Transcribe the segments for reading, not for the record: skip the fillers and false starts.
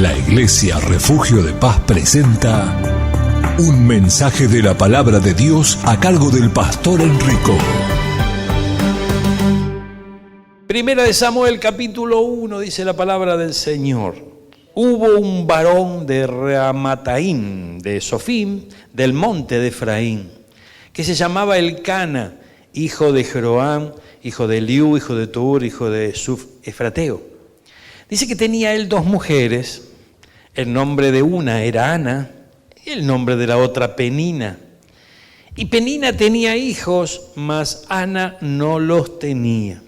La Iglesia Refugio de Paz presenta un mensaje de la Palabra de Dios a cargo del pastor Enrico. Primera de Samuel, capítulo 1, dice la palabra del Señor. Hubo un varón de Ramataim, de Sofim, del monte de Efraín, que se llamaba Elcana, hijo de Jeroam, hijo de Eliú, hijo de Tour, hijo de Suf Efrateo. Dice que tenía él dos mujeres, el nombre de una era Ana y el nombre de la otra Penina. Y Penina tenía hijos, mas Ana no los tenía.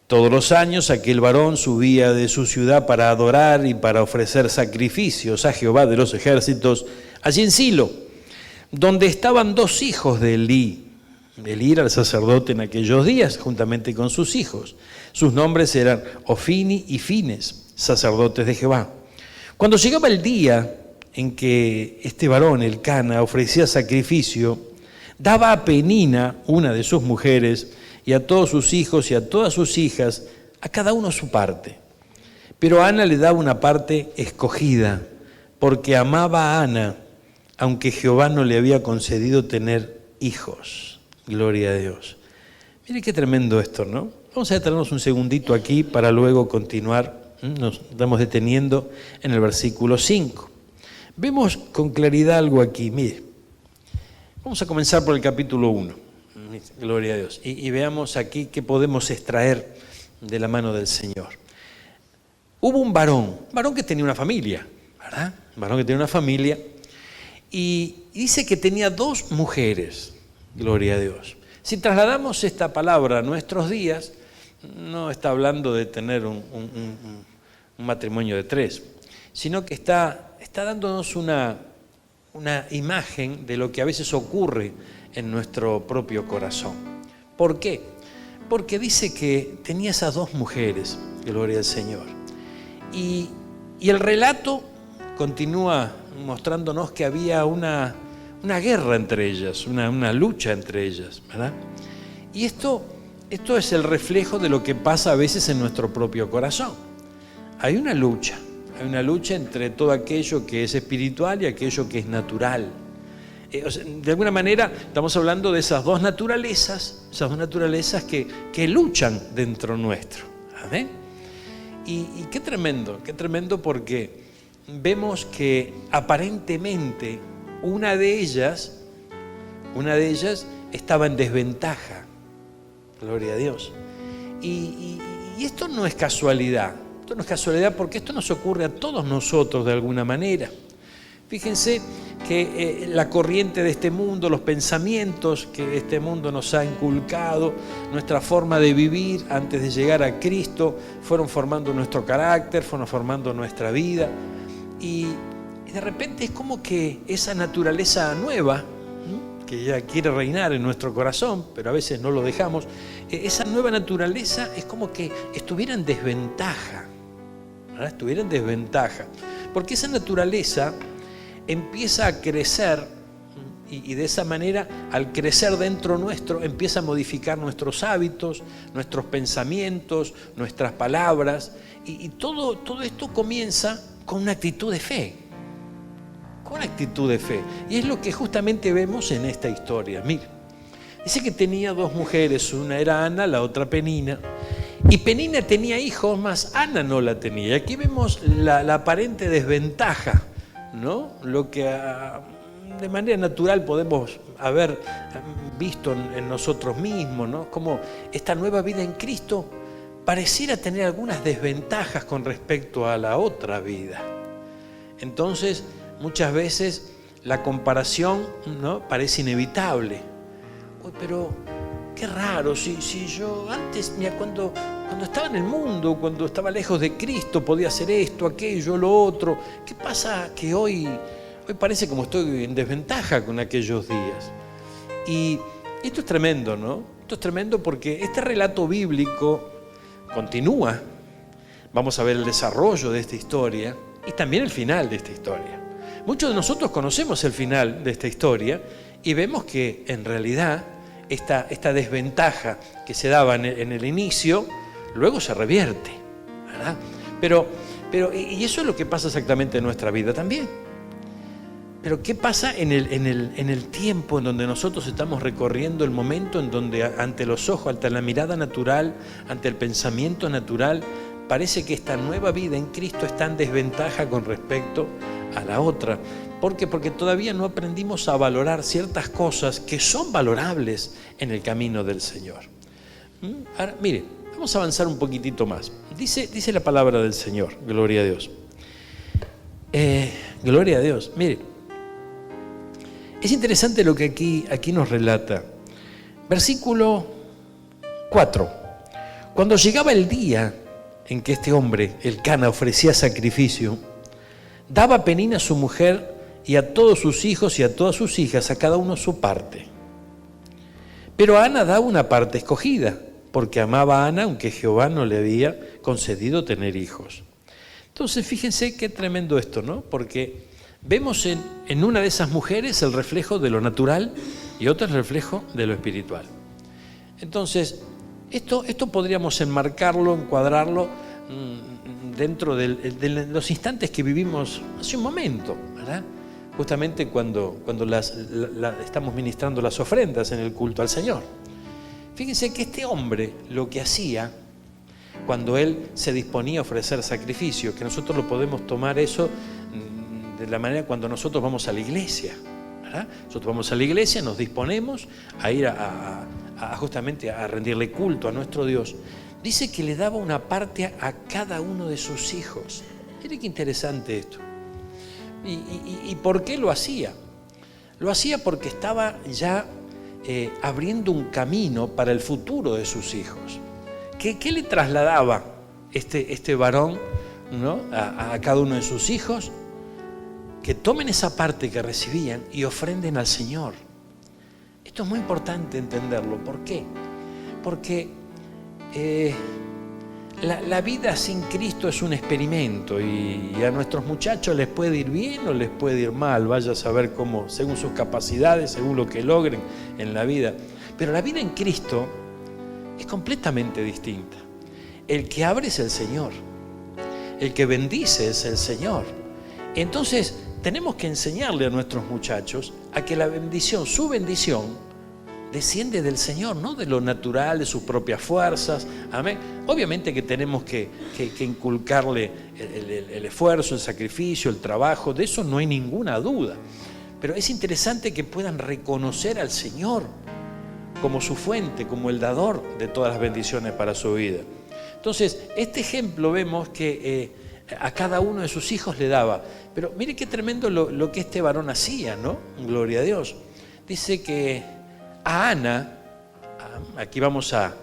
Todos los años aquel varón subía de su ciudad para adorar y para ofrecer sacrificios a Jehová de los ejércitos, allí en Silo, donde estaban dos hijos de Elí. Elí era el sacerdote en aquellos días, juntamente con sus hijos. Sus nombres eran Ofini y Fines, sacerdotes de Jehová. Cuando llegaba el día en que este varón, Elcana, ofrecía sacrificio, daba a Penina, una de sus mujeres, y a todos sus hijos y a todas sus hijas, a cada uno su parte. Pero a Ana le daba una parte escogida, porque amaba a Ana, aunque Jehová no le había concedido tener hijos. Gloria a Dios. Mire qué tremendo esto, ¿no? Vamos a detenernos un segundito aquí para luego continuar. Nos estamos deteniendo en el versículo 5. Vemos con claridad algo aquí, mire. Vamos a comenzar por el capítulo 1. Gloria a Dios. Y veamos aquí qué podemos extraer de la mano del Señor. Hubo un varón que tenía una familia, ¿verdad? Un varón que tenía una familia y dice que tenía dos mujeres. Gloria a Dios. Si trasladamos esta palabra a nuestros días, no está hablando de tener un matrimonio de tres, sino que está dándonos una imagen de lo que a veces ocurre en nuestro propio corazón. ¿Por qué? Porque dice que tenía esas dos mujeres, gloria al Señor. Y el relato continúa mostrándonos que había una guerra entre ellas, una lucha entre ellas, ¿verdad? Y esto es el reflejo de lo que pasa a veces en nuestro propio corazón. Hay una lucha entre todo aquello que es espiritual y aquello que es natural. De alguna manera estamos hablando de esas dos naturalezas que luchan dentro nuestro. ¿Amén? Y qué tremendo porque vemos que aparentemente una de ellas estaba en desventaja. Gloria a Dios. Y esto no es casualidad. Esto no es casualidad porque esto nos ocurre a todos nosotros de alguna manera. Fíjense que la corriente de este mundo, los pensamientos que este mundo nos ha inculcado, nuestra forma de vivir antes de llegar a Cristo, fueron formando nuestro carácter, fueron formando nuestra vida. Y de repente es como que esa naturaleza nueva, que ya quiere reinar en nuestro corazón, pero a veces no lo dejamos, esa nueva naturaleza es como que estuviera en desventaja, ¿verdad? Estuviera en desventaja, porque esa naturaleza empieza a crecer y de esa manera, al crecer dentro nuestro, empieza a modificar nuestros hábitos, nuestros pensamientos, nuestras palabras, y todo esto comienza con una actitud de fe. Con actitud de fe. Y es lo que justamente vemos en esta historia. Mire, dice que tenía dos mujeres, una era Ana, la otra Penina. Y Penina tenía hijos, mas Ana no la tenía. Y aquí vemos la aparente desventaja, ¿no? Lo que de manera natural podemos haber visto en nosotros mismos, ¿no? Como esta nueva vida en Cristo pareciera tener algunas desventajas con respecto a la otra vida. Entonces, muchas veces la comparación, ¿no?, parece inevitable. Uy, pero qué raro, si yo antes, mira, cuando estaba en el mundo, cuando estaba lejos de Cristo, podía hacer esto, aquello, lo otro. ¿Qué pasa que hoy parece como estoy en desventaja con aquellos días? Y esto es tremendo, ¿no? Esto es tremendo porque este relato bíblico continúa. Vamos a ver el desarrollo de esta historia y también el final de esta historia. Muchos de nosotros conocemos el final de esta historia y vemos que en realidad esta desventaja que se daba en el inicio, luego se revierte, ¿verdad? Pero Y eso es lo que pasa exactamente en nuestra vida también. Pero ¿qué pasa en el tiempo en donde nosotros estamos recorriendo el momento en donde ante los ojos, ante la mirada natural, ante el pensamiento natural, parece que esta nueva vida en Cristo está en desventaja con respecto a la otra? ¿Por qué? Porque todavía no aprendimos a valorar ciertas cosas que son valorables en el camino del Señor. Ahora, mire, vamos a avanzar un poquitito más. Dice la palabra del Señor, gloria a Dios. Gloria a Dios. Mire, es interesante lo que aquí nos relata. Versículo 4. Cuando llegaba el día en que este hombre, Elcana, ofrecía sacrificio, daba a Penina a su mujer y a todos sus hijos y a todas sus hijas, a cada uno su parte. Pero a Ana daba una parte escogida, porque amaba a Ana, aunque Jehová no le había concedido tener hijos. Entonces, fíjense qué tremendo esto, ¿no? Porque vemos en una de esas mujeres el reflejo de lo natural y otra el reflejo de lo espiritual. Entonces, esto podríamos enmarcarlo, encuadrarlo dentro de los instantes que vivimos hace un momento, ¿verdad? Justamente cuando estamos ministrando las ofrendas en el culto al Señor. Fíjense que este hombre lo que hacía cuando él se disponía a ofrecer sacrificio, que nosotros lo podemos tomar eso de la manera cuando nosotros vamos a la iglesia, ¿verdad? Nosotros vamos a la iglesia, nos disponemos a ir justamente a rendirle culto a nuestro Dios. Dice que le daba una parte a cada uno de sus hijos. Mire qué interesante esto. ¿Y por qué lo hacía? Lo hacía porque estaba ya abriendo un camino para el futuro de sus hijos. ¿Qué le trasladaba este varón, ¿no? a cada uno de sus hijos? Que tomen esa parte que recibían y ofrenden al Señor. Esto es muy importante entenderlo. ¿Por qué? Porque la vida sin Cristo es un experimento y a nuestros muchachos les puede ir bien o les puede ir mal, vaya a saber cómo, según sus capacidades, según lo que logren en la vida. Pero la vida en Cristo es completamente distinta. El que abre es el Señor, el que bendice es el Señor. Entonces tenemos que enseñarle a nuestros muchachos a que la bendición, su bendición, desciende del Señor, no de lo natural, de sus propias fuerzas. Amén. Obviamente que tenemos que inculcarle el esfuerzo, el sacrificio, el trabajo, de eso no hay ninguna duda. Pero es interesante que puedan reconocer al Señor como su fuente, como el dador de todas las bendiciones para su vida. Entonces, este ejemplo vemos que a cada uno de sus hijos le daba. Pero mire qué tremendo lo que este varón hacía, ¿no? Gloria a Dios. Dice que a Ana, aquí vamos a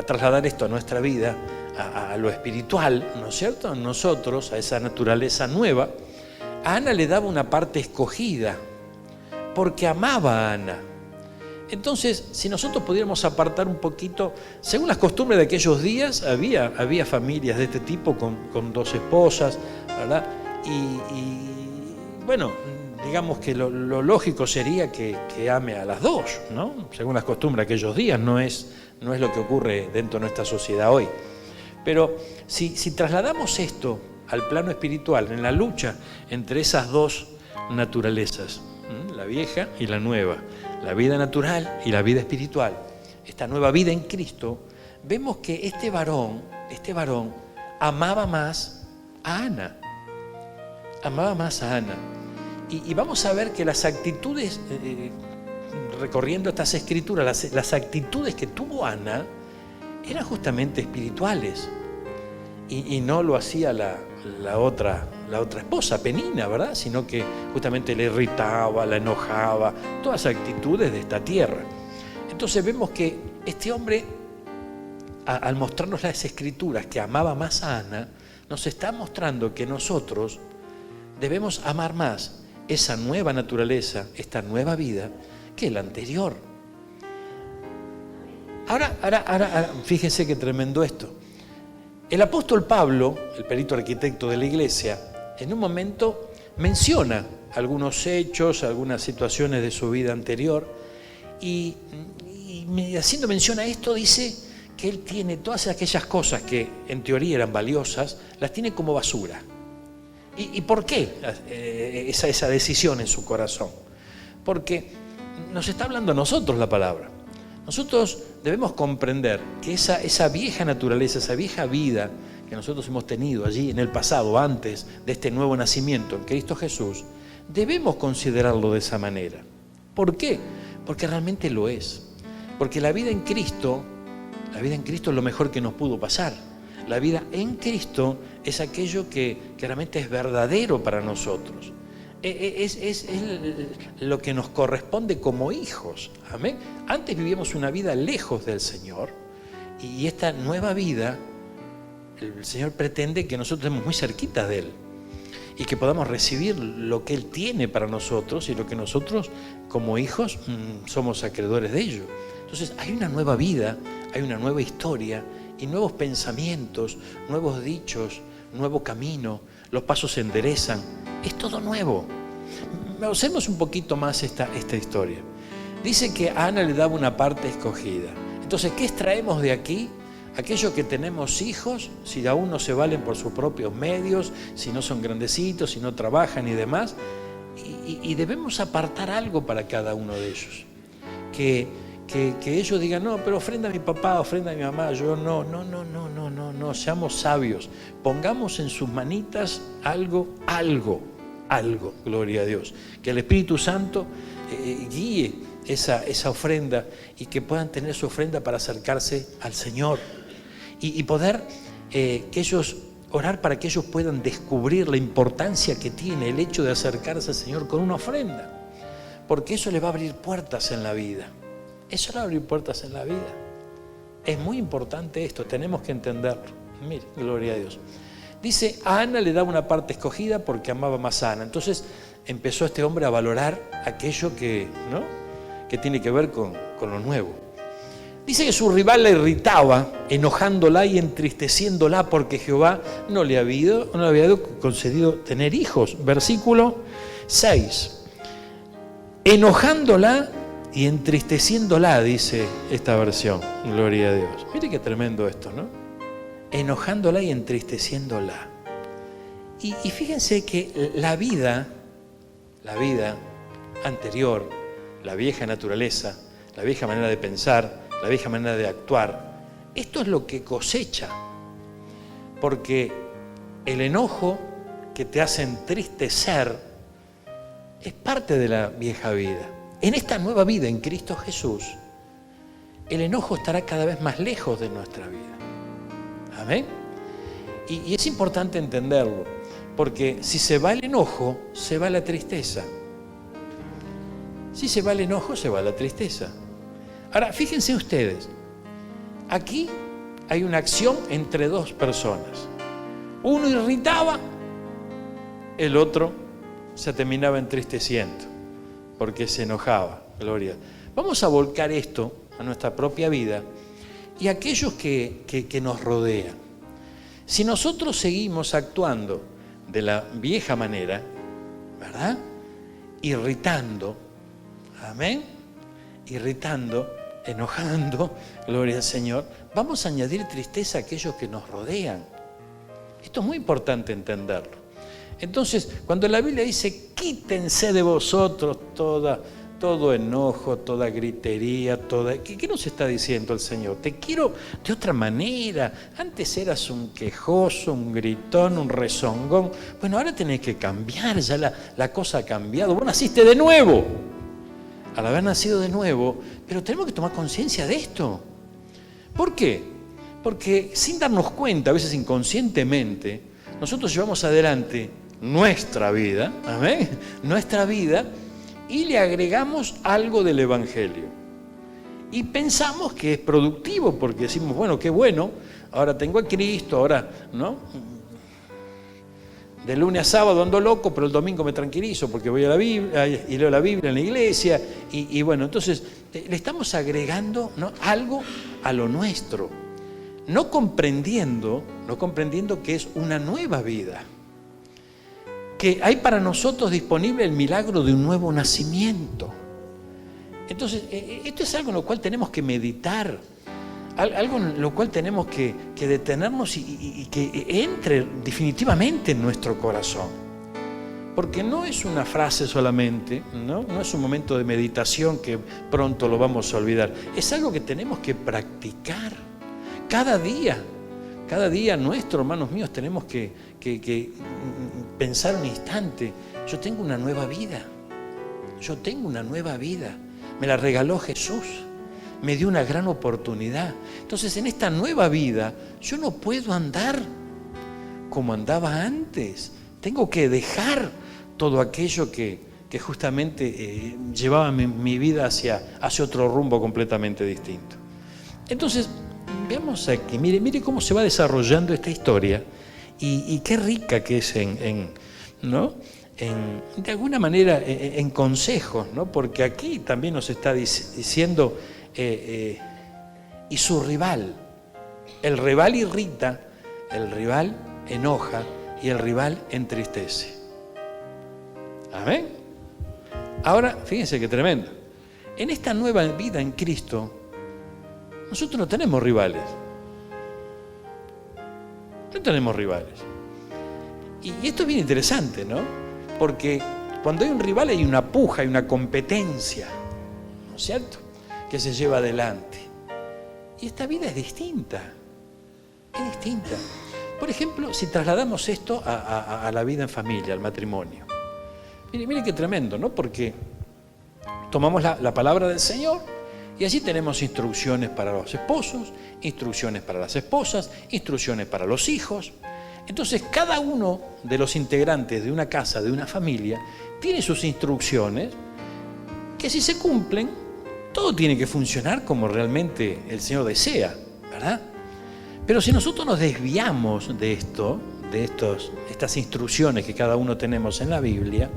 trasladar esto a nuestra vida, a lo espiritual, ¿no es cierto? Nosotros, a esa naturaleza nueva, a Ana le daba una parte escogida, porque amaba a Ana. Entonces, si nosotros pudiéramos apartar un poquito, según las costumbres de aquellos días, había familias de este tipo con dos esposas, ¿verdad? Y bueno, digamos que lo lógico sería que ame a las dos, ¿no? Según las costumbres de aquellos días, no es lo que ocurre dentro de nuestra sociedad hoy. Pero si trasladamos esto al plano espiritual, en la lucha entre esas dos naturalezas, la vieja y la nueva, la vida natural y la vida espiritual, esta nueva vida en Cristo, vemos que este varón amaba más a Ana. Amaba más a Ana. Y vamos a ver que las actitudes, recorriendo estas escrituras, las actitudes que tuvo Ana eran justamente espirituales. Y no lo hacía la otra esposa, Penina, ¿verdad? Sino que justamente le irritaba, la enojaba, todas actitudes de esta tierra. Entonces vemos que este hombre, al mostrarnos las escrituras que amaba más a Ana, nos está mostrando que nosotros debemos amar más esa nueva naturaleza, esta nueva vida, que la anterior. Ahora, fíjense qué tremendo esto. El apóstol Pablo, el perito arquitecto de la iglesia, en un momento menciona algunos hechos, algunas situaciones de su vida anterior y haciendo mención a esto dice que Él tiene todas aquellas cosas que en teoría eran valiosas, las tiene como basura. ¿Y por qué esa decisión en su corazón? Porque nos está hablando a nosotros la palabra. Nosotros debemos comprender que esa vieja naturaleza, esa vieja vida que nosotros hemos tenido allí en el pasado, antes de este nuevo nacimiento en Cristo Jesús, debemos considerarlo de esa manera. ¿Por qué? Porque realmente lo es. Porque la vida en Cristo es lo mejor que nos pudo pasar. La vida en Cristo es aquello que realmente es verdadero para nosotros. Es lo que nos corresponde como hijos. Amén. Antes vivíamos una vida lejos del Señor, y esta nueva vida, el Señor pretende que nosotros estemos muy cerquitas de Él y que podamos recibir lo que Él tiene para nosotros y lo que nosotros como hijos somos acreedores de ello. Entonces hay una nueva vida, hay una nueva historia y nuevos pensamientos, nuevos dichos, nuevo camino, los pasos se enderezan, es todo nuevo. Observemos un poquito más esta historia. Dice que a Ana le daba una parte escogida. Entonces, ¿qué extraemos de aquí? Aquellos que tenemos hijos, si aún no se valen por sus propios medios, si no son grandecitos, si no trabajan y demás, y debemos apartar algo para cada uno de ellos. Que ellos digan, no, pero ofrenda a mi papá, ofrenda a mi mamá, yo no, seamos sabios, pongamos en sus manitas algo, gloria a Dios, que el Espíritu Santo guíe esa ofrenda y que puedan tener su ofrenda para acercarse al Señor y poder que ellos orar para que ellos puedan descubrir la importancia que tiene el hecho de acercarse al Señor con una ofrenda, porque eso le va a abrir puertas en la vida. Eso le va a abrir puertas en la vida. Es muy importante esto, tenemos que entenderlo. Mire, gloria a Dios. Dice, a Ana le daba una parte escogida porque amaba más a Ana. Entonces empezó este hombre a valorar aquello que tiene que ver con lo nuevo. Dice que su rival la irritaba, enojándola y entristeciéndola porque Jehová no le había concedido tener hijos. Versículo 6. Enojándola y entristeciéndola, dice esta versión. Gloria a Dios. Mire qué tremendo esto, ¿no? Enojándola y entristeciéndola. Y fíjense que la vida anterior, la vieja naturaleza, la vieja manera de pensar, la vieja manera de actuar, esto es lo que cosecha. Porque el enojo que te hace entristecer es parte de la vieja vida. En esta nueva vida en Cristo Jesús, el enojo estará cada vez más lejos de nuestra vida. Amén. Y es importante entenderlo, porque si se va el enojo, se va la tristeza. Si se va el enojo, se va la tristeza. Ahora, fíjense ustedes, aquí hay una acción entre dos personas. Uno irritaba, el otro se terminaba entristeciendo, porque se enojaba. Gloria. Vamos a volcar esto a nuestra propia vida y a aquellos que nos rodean. Si nosotros seguimos actuando de la vieja manera, ¿verdad? Irritando, amén, irritando, enojando, gloria al Señor, vamos a añadir tristeza a aquellos que nos rodean. Esto es muy importante entenderlo. Entonces, cuando la Biblia dice, quítense de vosotros todo enojo, toda gritería, ¿qué nos está diciendo el Señor? Te quiero de otra manera. Antes eras un quejoso, un gritón, un rezongón. Bueno, ahora tenés que cambiar, ya la cosa ha cambiado. Vos naciste de nuevo. Al haber nacido de nuevo, pero tenemos que tomar conciencia de esto. ¿Por qué? Porque sin darnos cuenta, a veces inconscientemente, nosotros llevamos adelante nuestra vida, amén, nuestra vida, y le agregamos algo del Evangelio. Y pensamos que es productivo, porque decimos, bueno, qué bueno, ahora tengo a Cristo, ahora, ¿no? De lunes a sábado ando loco, pero el domingo me tranquilizo porque voy a la Biblia y leo la Biblia en la iglesia. Y bueno, entonces le estamos agregando, ¿no?, algo a lo nuestro, no comprendiendo que es una nueva vida. Que hay para nosotros disponible el milagro de un nuevo nacimiento. Entonces, esto es algo en lo cual tenemos que meditar. algo en lo cual tenemos que detenernos y que entre definitivamente en nuestro corazón. Porque no es una frase solamente, no es un momento de meditación que pronto lo vamos a olvidar. Es algo que tenemos que practicar cada día. Cada día nuestro, hermanos míos, tenemos que pensar un instante. Yo tengo una nueva vida. Yo tengo una nueva vida. Me la regaló Jesús. Me dio una gran oportunidad. Entonces, en esta nueva vida, yo no puedo andar como andaba antes. Tengo que dejar todo aquello que justamente llevaba mi vida hacia otro rumbo completamente distinto. Entonces, veamos aquí, mire cómo se va desarrollando esta historia y qué rica que es de alguna manera en consejos, ¿no? Porque aquí también nos está diciendo y su rival. El rival irrita, el rival enoja y el rival entristece. Amén. Ahora, fíjense qué tremendo. En esta nueva vida en Cristo, nosotros no tenemos rivales. No tenemos rivales. Y esto es bien interesante, ¿no? Porque cuando hay un rival hay una puja, hay una competencia, ¿no es cierto?, que se lleva adelante. Y esta vida es distinta. Es distinta. Por ejemplo, si trasladamos esto a la vida en familia, al matrimonio. Mire qué tremendo, ¿no? Porque tomamos la palabra del Señor y allí tenemos instrucciones para los esposos, instrucciones para las esposas, instrucciones para los hijos. Entonces, cada uno de los integrantes de una casa, de una familia, tiene sus instrucciones que si se cumplen, todo tiene que funcionar como realmente el Señor desea, ¿verdad? Pero si nosotros nos desviamos de estas instrucciones que cada uno tenemos en la Biblia,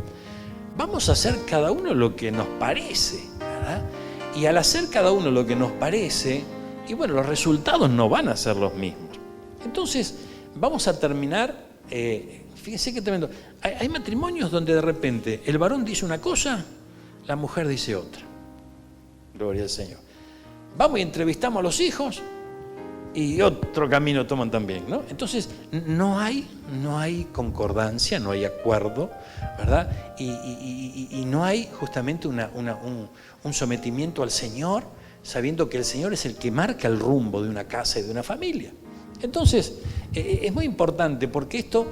vamos a hacer cada uno lo que nos parece, ¿verdad? Y al hacer cada uno lo que nos parece, y bueno, los resultados no van a ser los mismos. Entonces, vamos a terminar, fíjense qué tremendo, hay matrimonios donde de repente el varón dice una cosa, la mujer dice otra. Gloria al Señor. Vamos y entrevistamos a los hijos y otro camino toman también, ¿no? Entonces, no hay concordancia, no hay acuerdo, ¿verdad? Y no hay justamente un sometimiento al Señor, sabiendo que el Señor es el que marca el rumbo de una casa y de una familia. Entonces, es muy importante porque esto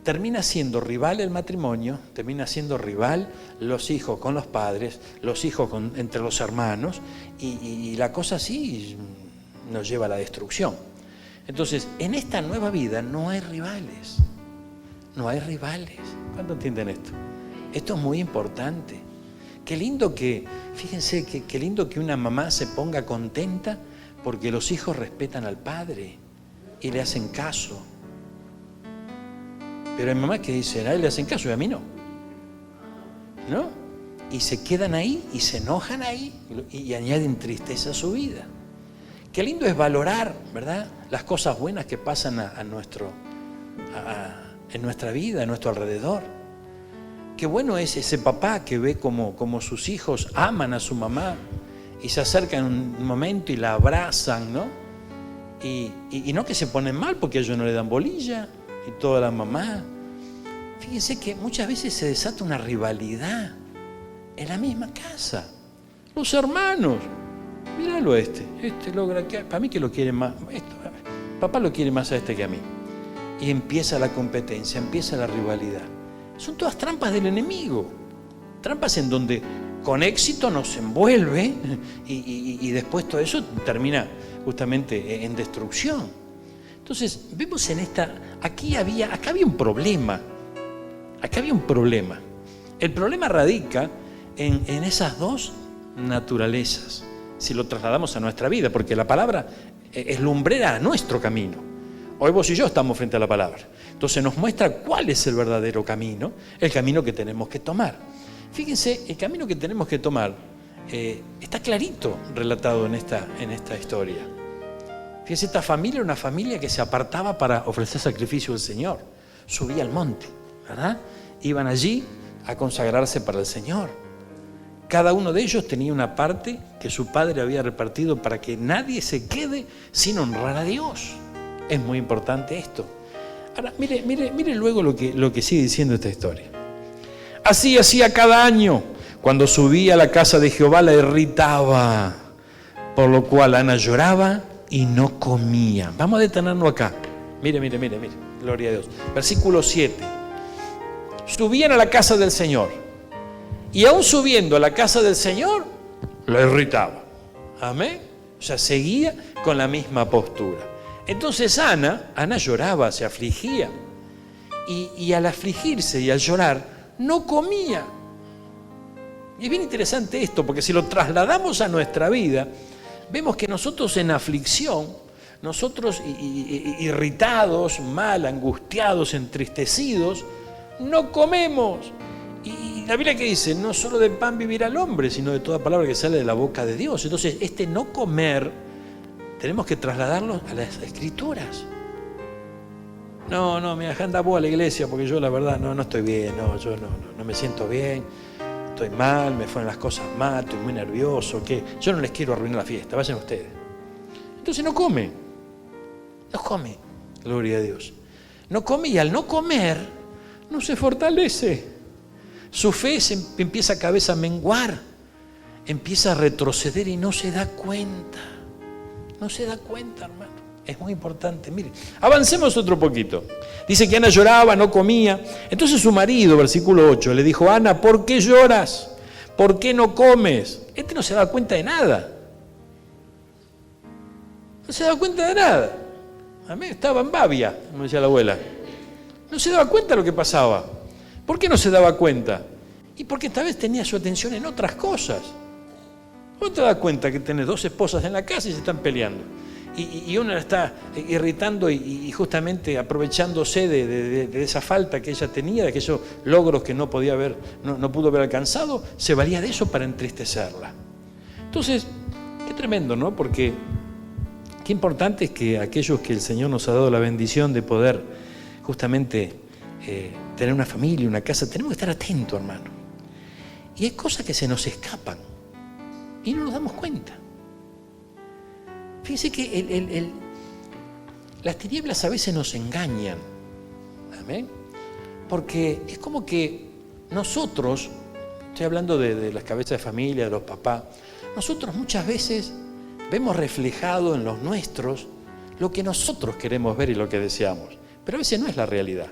termina siendo rival el matrimonio, termina siendo rival los hijos con los padres, los hijos entre los hermanos, y la cosa así nos lleva a la destrucción. Entonces, en esta nueva vida no hay rivales. No hay rivales. ¿Cuánto entienden esto? Esto es muy importante. Qué lindo fíjense, qué lindo que una mamá se ponga contenta porque los hijos respetan al padre y le hacen caso. Pero hay mamás que dicen, a él le hacen caso y a mí no. ¿No? Y se quedan ahí y se enojan ahí y añaden tristeza a su vida. Qué lindo es valorar, ¿verdad?, las cosas buenas que pasan en nuestra vida, a nuestro alrededor. Qué bueno es ese papá que ve como sus hijos aman a su mamá y se acercan un momento y la abrazan, ¿no? Y no que se ponen mal porque ellos no le dan bolilla y toda la mamá. Fíjense que muchas veces se desata una rivalidad en la misma casa. Los hermanos. Míralo este logra que para mí que lo quiere más, papá lo quiere más a este que a mí. Y empieza la competencia, empieza la rivalidad. Son todas trampas del enemigo, trampas en donde con éxito nos envuelve y después todo eso termina justamente en destrucción. Entonces, vemos acá había un problema, El problema radica en esas dos naturalezas. Si lo trasladamos a nuestra vida, porque la palabra es lumbrera a nuestro camino. Hoy vos y yo estamos frente a la palabra. Entonces nos muestra cuál es el verdadero camino, el camino que tenemos que tomar. Fíjense, el camino que tenemos que tomar está clarito relatado en esta historia. Fíjense, esta familia era una familia que se apartaba para ofrecer sacrificio al Señor. Subía al monte, ¿verdad? Iban allí a consagrarse para el Señor. Cada uno de ellos tenía una parte que su padre había repartido para que nadie se quede sin honrar a Dios. Es muy importante esto. Ahora, mire luego lo que sigue diciendo esta historia. Así hacía cada año. Cuando subía a la casa de Jehová la irritaba, por lo cual Ana lloraba y no comía. Vamos a detenernos acá. Mire, gloria a Dios. Versículo 7. Subían a la casa del Señor, y aún subiendo a la casa del Señor, lo irritaba. Amén. O sea, seguía con la misma postura. Entonces Ana lloraba, se afligía, y al afligirse y al llorar, no comía. Y es bien interesante esto, porque si lo trasladamos a nuestra vida, vemos que nosotros en aflicción, nosotros irritados, mal, angustiados, entristecidos, no comemos. Y la Biblia que dice, no solo de pan vivirá el hombre, sino de toda palabra que sale de la boca de Dios. Entonces, este no comer, tenemos que trasladarlo a las Escrituras. No, mira, anda vos a la iglesia, porque yo la verdad no estoy bien, yo no me siento bien, estoy mal, me fueron las cosas mal, estoy muy nervioso, que yo no les quiero arruinar la fiesta, vayan ustedes. Entonces no come, gloria a Dios. No come, y al no comer, no se fortalece. Su fe se empieza cada vez a menguar, empieza a retroceder y no se da cuenta. No se da cuenta, hermano. Es muy importante. Mire, avancemos otro poquito. Dice que Ana lloraba, no comía. Entonces su marido, versículo 8, le dijo: Ana, ¿por qué lloras? ¿Por qué no comes? Este no se da cuenta de nada. No se da cuenta de nada. A mí estaba en babia, como decía la abuela. No se daba cuenta de lo que pasaba. ¿Por qué no se daba cuenta? Y porque esta vez tenía su atención en otras cosas. ¿Vos te das cuenta que tenés dos esposas en la casa y se están peleando? Y una la está irritando y justamente aprovechándose de esa falta que ella tenía, de aquellos logros que no pudo haber alcanzado, se valía de eso para entristecerla. Entonces, qué tremendo, ¿no? Porque qué importante es que aquellos que el Señor nos ha dado la bendición de poder justamente tener una familia, una casa, tenemos que estar atentos, hermano. Y hay cosas que se nos escapan y no nos damos cuenta. Fíjense que las tinieblas a veces nos engañan. ¿Amén? Porque es como que nosotros, estoy hablando de las cabezas de familia, de los papás, nosotros muchas veces vemos reflejado en los nuestros lo que nosotros queremos ver y lo que deseamos. Pero a veces no es la realidad.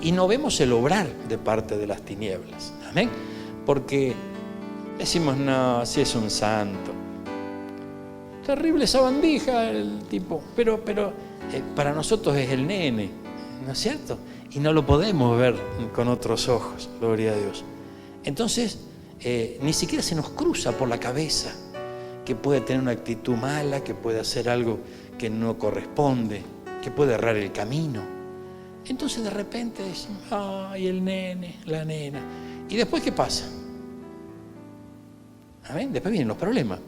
Y no vemos el obrar de parte de las tinieblas. ¿Amén? Porque decimos, no, si es un santo. Terrible esa bandija, el tipo. Pero para nosotros es el nene, ¿no es cierto? Y no lo podemos ver con otros ojos, gloria a Dios. Entonces, ni siquiera se nos cruza por la cabeza que puede tener una actitud mala, que puede hacer algo que no corresponde, que puede errar el camino. Entonces de repente decimos, ay, el nene, la nena. ¿Y después qué pasa? ¿Amén? Después vienen los problemas.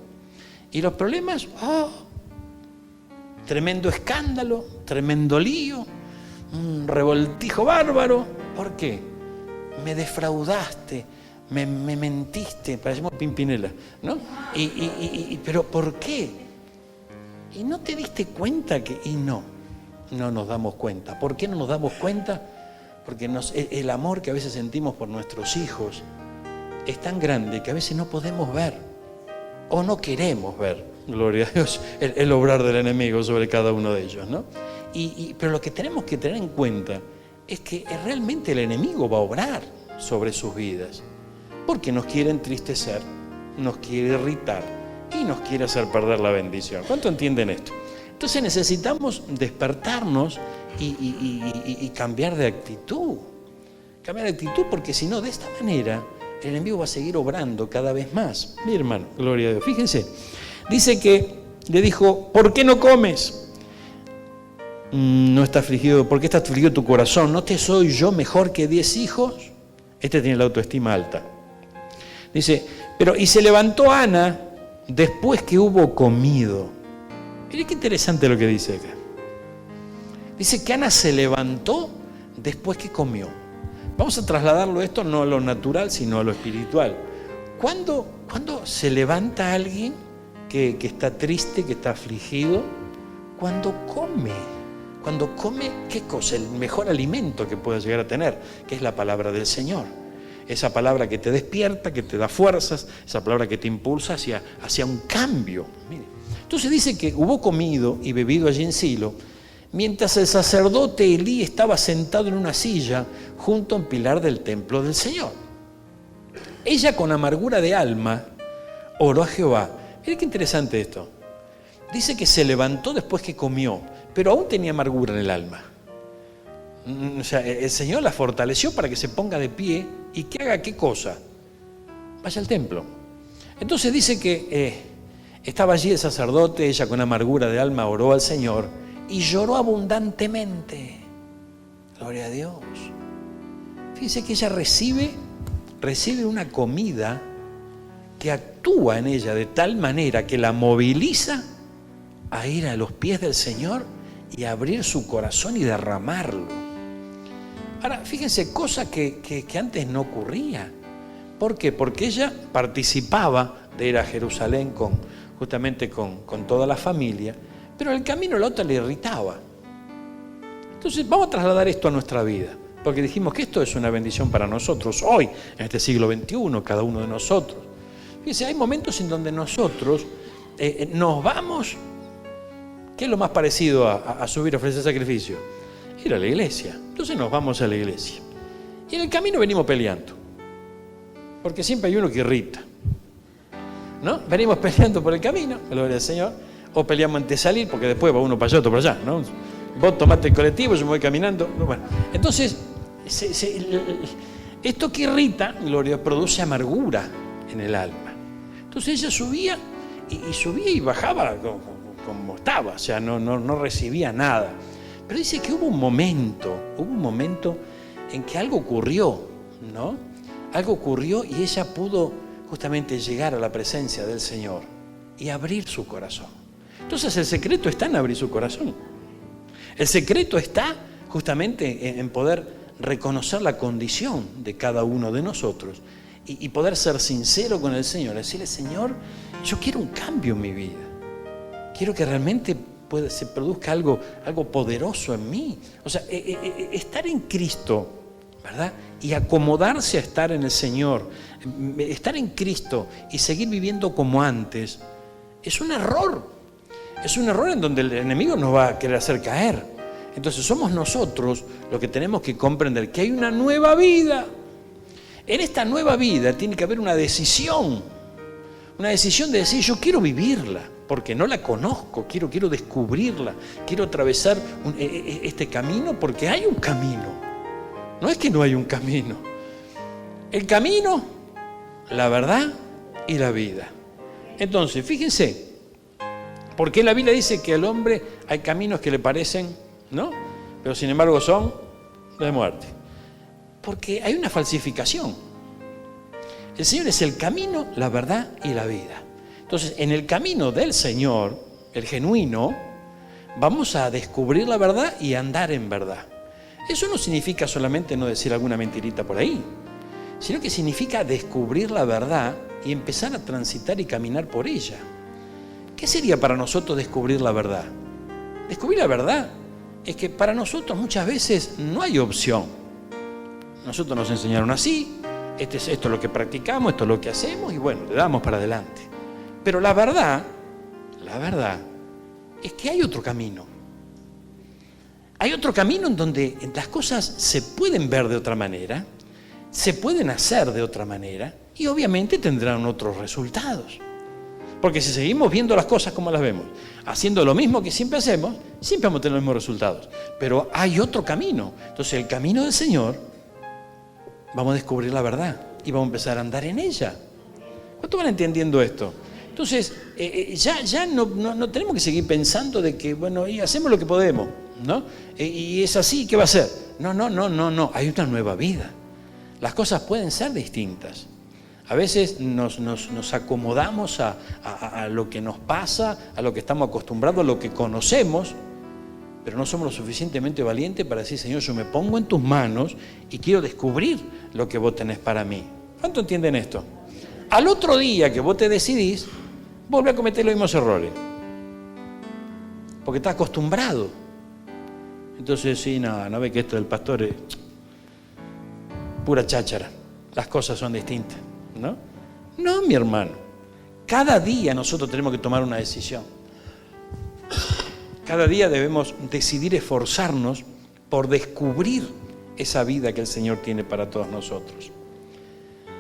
Y los problemas, tremendo escándalo, tremendo lío, un revoltijo bárbaro. ¿Por qué? Me defraudaste, me mentiste, parecemos Pimpinela, ¿no? Pero ¿por qué? Y no te diste cuenta que... Y no nos damos cuenta. ¿Por qué no nos damos cuenta? Porque el amor que a veces sentimos por nuestros hijos es tan grande que a veces no podemos ver o no queremos ver, gloria a Dios, el obrar del enemigo sobre cada uno de ellos, ¿no? Pero lo que tenemos que tener en cuenta es que realmente el enemigo va a obrar sobre sus vidas, porque nos quiere entristecer, nos quiere irritar y nos quiere hacer perder la bendición. ¿Cuánto entienden esto? Entonces necesitamos despertarnos y cambiar de actitud. Cambiar de actitud, porque si no, de esta manera el enemigo va a seguir obrando cada vez más. Mi hermano, gloria a Dios. Fíjense, dice que le dijo, ¿por qué no comes? No está afligido, ¿por qué está afligido tu corazón? ¿No te soy yo mejor que 10 hijos? Este tiene la autoestima alta. Dice, y se levantó Ana después que hubo comido. Mire qué interesante lo que dice acá. Dice que Ana se levantó después que comió. Vamos a trasladarlo esto no a lo natural, sino a lo espiritual. ¿Cuándo se levanta alguien que está triste, que está afligido? Cuando come. Cuando come, ¿qué cosa? El mejor alimento que puedes llegar a tener, que es la palabra del Señor. Esa palabra que te despierta, que te da fuerzas, esa palabra que te impulsa hacia un cambio. Mire. Entonces dice que hubo comido y bebido allí en Silo, mientras el sacerdote Elí estaba sentado en una silla junto a un pilar del templo del Señor. Ella, con amargura de alma, oró a Jehová. Mire qué interesante esto. Dice que se levantó después que comió, pero aún tenía amargura en el alma. O sea, el Señor la fortaleció para que se ponga de pie y que haga ¿qué cosa? Vaya al templo. Entonces dice que estaba allí el sacerdote, ella con amargura de alma oró al Señor y lloró abundantemente. Gloria a Dios. Fíjense que ella recibe una comida que actúa en ella de tal manera que la moviliza a ir a los pies del Señor y abrir su corazón y derramarlo. Ahora, fíjense, cosa que antes no ocurría. ¿Por qué? Porque ella participaba de ir a Jerusalén justamente con toda la familia, pero el camino a la otra le irritaba. Entonces, vamos a trasladar esto a nuestra vida, porque dijimos que esto es una bendición para nosotros hoy, en este siglo XXI, cada uno de nosotros. Fíjense, hay momentos en donde nosotros nos vamos. ¿Qué es lo más parecido a subir a ofrecer sacrificio? Ir a la iglesia. Entonces nos vamos a la iglesia. Y en el camino venimos peleando. Porque siempre hay uno que irrita. ¿No? Venimos peleando por el camino, gloria al Señor. O peleamos antes de salir, porque después va uno para allá, otro para allá, ¿no? Vos tomaste el colectivo, yo me voy caminando. Bueno, entonces, esto que irrita, gloria, produce amargura en el alma. Entonces ella subía y bajaba como estaba, o sea, no recibía nada. Pero dice que hubo un momento en que algo ocurrió, ¿no? Algo ocurrió y ella pudo justamente llegar a la presencia del Señor y abrir su corazón. Entonces el secreto está en abrir su corazón. El secreto está justamente en poder reconocer la condición de cada uno de nosotros y poder ser sincero con el Señor, decirle: Señor, yo quiero un cambio en mi vida. Quiero que realmente se produzca algo poderoso en mí. O sea, estar en Cristo, ¿verdad? Y acomodarse a estar en el Señor, estar en Cristo y seguir viviendo como antes, es un error. Es un error en donde el enemigo nos va a querer hacer caer. Entonces somos nosotros los que tenemos que comprender que hay una nueva vida. En esta nueva vida tiene que haber una decisión de decir: yo quiero vivirla, porque no la conozco, quiero descubrirla, quiero atravesar este camino, porque hay un camino. No es que no hay un camino. El camino, la verdad y la vida. Entonces, fíjense, porque la Biblia dice que al hombre hay caminos que le parecen, ¿no? Pero sin embargo son de muerte. Porque hay una falsificación. El Señor es el camino, la verdad y la vida. Entonces, en el camino del Señor, el genuino, vamos a descubrir la verdad y andar en verdad. Eso no significa solamente no decir alguna mentirita por ahí, sino que significa descubrir la verdad y empezar a transitar y caminar por ella. ¿Qué sería para nosotros descubrir la verdad? Descubrir la verdad es que para nosotros muchas veces no hay opción. Nosotros nos enseñaron así, esto es lo que practicamos, esto es lo que hacemos y bueno, le damos para adelante. Pero la verdad es que hay otro camino. Hay otro camino en donde las cosas se pueden ver de otra manera, se pueden hacer de otra manera y obviamente tendrán otros resultados. Porque si seguimos viendo las cosas como las vemos, haciendo lo mismo que siempre hacemos, siempre vamos a tener los mismos resultados. Pero hay otro camino. Entonces el camino del Señor, vamos a descubrir la verdad y vamos a empezar a andar en ella. ¿Cuántos van entendiendo esto? Entonces, ya no tenemos que seguir pensando de que, bueno, y hacemos lo que podemos, ¿no? Y es así, ¿qué va a ser? No, hay una nueva vida. Las cosas pueden ser distintas. A veces nos acomodamos a lo que nos pasa, a lo que estamos acostumbrados, a lo que conocemos, pero no somos lo suficientemente valientes para decir: Señor, yo me pongo en tus manos y quiero descubrir lo que vos tenés para mí. ¿Cuánto entienden esto? Al otro día que vos te decidís, volvés a cometer los mismos errores. Porque estás acostumbrado. Entonces, sí, no ve que esto del pastor es pura cháchara. Las cosas son distintas, ¿no? No, mi hermano. Cada día nosotros tenemos que tomar una decisión. Cada día debemos decidir esforzarnos por descubrir esa vida que el Señor tiene para todos nosotros.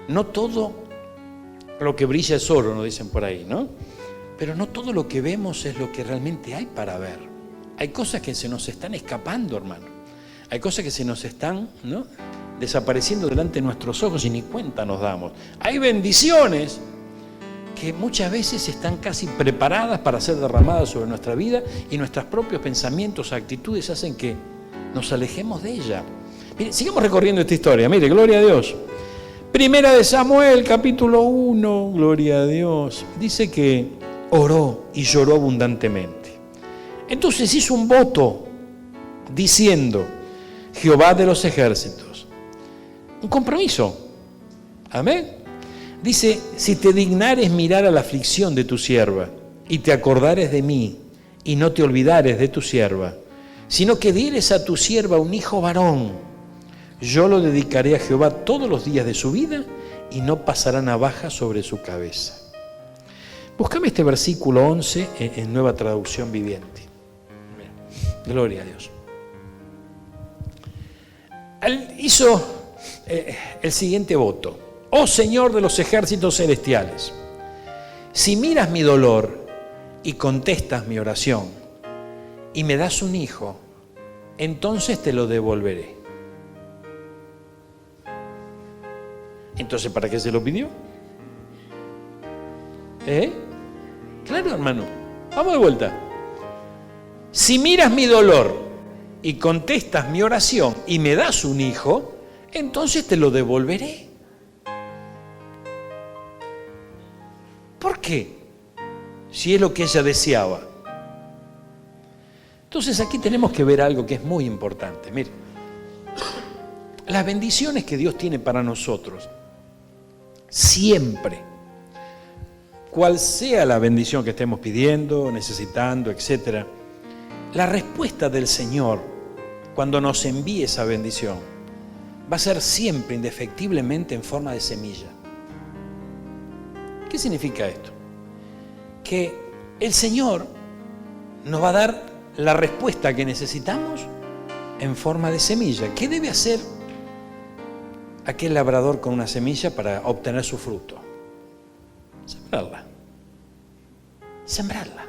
No todo lo que brilla es oro, nos dicen por ahí, ¿no? Pero no todo lo que vemos es lo que realmente hay para ver. Hay cosas que se nos están escapando, hermano. Hay cosas que se nos están, ¿no?, desapareciendo delante de nuestros ojos y ni cuenta nos damos. Hay bendiciones que muchas veces están casi preparadas para ser derramadas sobre nuestra vida y nuestros propios pensamientos, actitudes hacen que nos alejemos de ella. Mire, sigamos recorriendo esta historia. Mire, gloria a Dios. Primera de Samuel, capítulo 1, gloria a Dios. Dice que oró y lloró abundantemente. Entonces hizo un voto diciendo: Jehová de los ejércitos. Un compromiso. Amén. Dice: si te dignares mirar a la aflicción de tu sierva y te acordares de mí y no te olvidares de tu sierva, sino que dieres a tu sierva un hijo varón, yo lo dedicaré a Jehová todos los días de su vida y no pasará navaja sobre su cabeza. Búscame este versículo 11 en Nueva Traducción Viviente. Gloria a Dios. Él hizo el siguiente voto: oh Señor de los ejércitos celestiales, si miras mi dolor y contestas mi oración y me das un hijo, entonces te lo devolveré. Entonces, ¿para qué se lo pidió? Claro, hermano. Vamos de vuelta. Si miras mi dolor y contestas mi oración y me das un hijo, entonces te lo devolveré. ¿Por qué? Si es lo que ella deseaba. Entonces aquí tenemos que ver algo que es muy importante. Mire, las bendiciones que Dios tiene para nosotros, siempre, cual sea la bendición que estemos pidiendo, necesitando, etc., la respuesta del Señor cuando nos envíe esa bendición va a ser siempre, indefectiblemente, en forma de semilla. ¿Qué significa esto? Que el Señor nos va a dar la respuesta que necesitamos en forma de semilla. ¿Qué debe hacer aquel labrador con una semilla para obtener su fruto? Sembrarla. Sembrarla.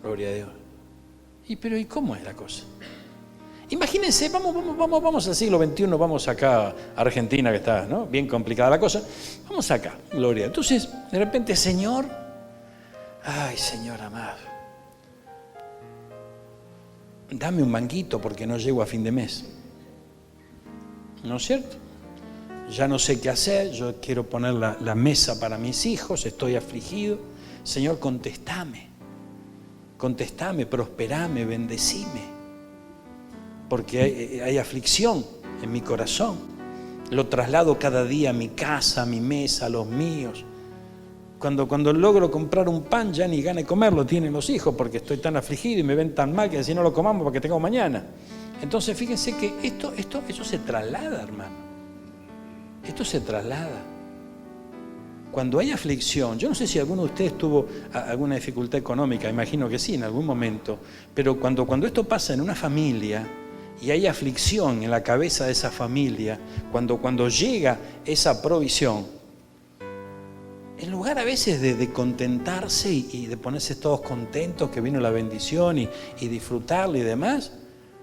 Gloria a Dios. ¿Y cómo es la cosa? Imagínense, vamos al siglo XXI, vamos acá a Argentina, que está, ¿no?, bien complicada la cosa. Vamos acá, gloria. Entonces, de repente, Señor, ay, Señor amado, dame un manguito porque no llego a fin de mes. ¿No es cierto? Ya no sé qué hacer, yo quiero poner la mesa para mis hijos, estoy afligido. Señor, contestame, prosperame, bendecime. Porque hay aflicción en mi corazón. Lo traslado cada día a mi casa, a mi mesa, a los míos. Cuando logro comprar un pan, ya ni gana de comerlo tienen los hijos, porque estoy tan afligido y me ven tan mal que si no lo comamos porque tengo mañana. Entonces fíjense que eso se traslada, hermano. Esto se traslada. Cuando hay aflicción, yo no sé si alguno de ustedes tuvo alguna dificultad económica, imagino que sí, en algún momento, pero cuando esto pasa en una familia y hay aflicción en la cabeza de esa familia, cuando llega esa provisión, en lugar a veces de contentarse y de ponerse todos contentos que vino la bendición y disfrutarla y demás,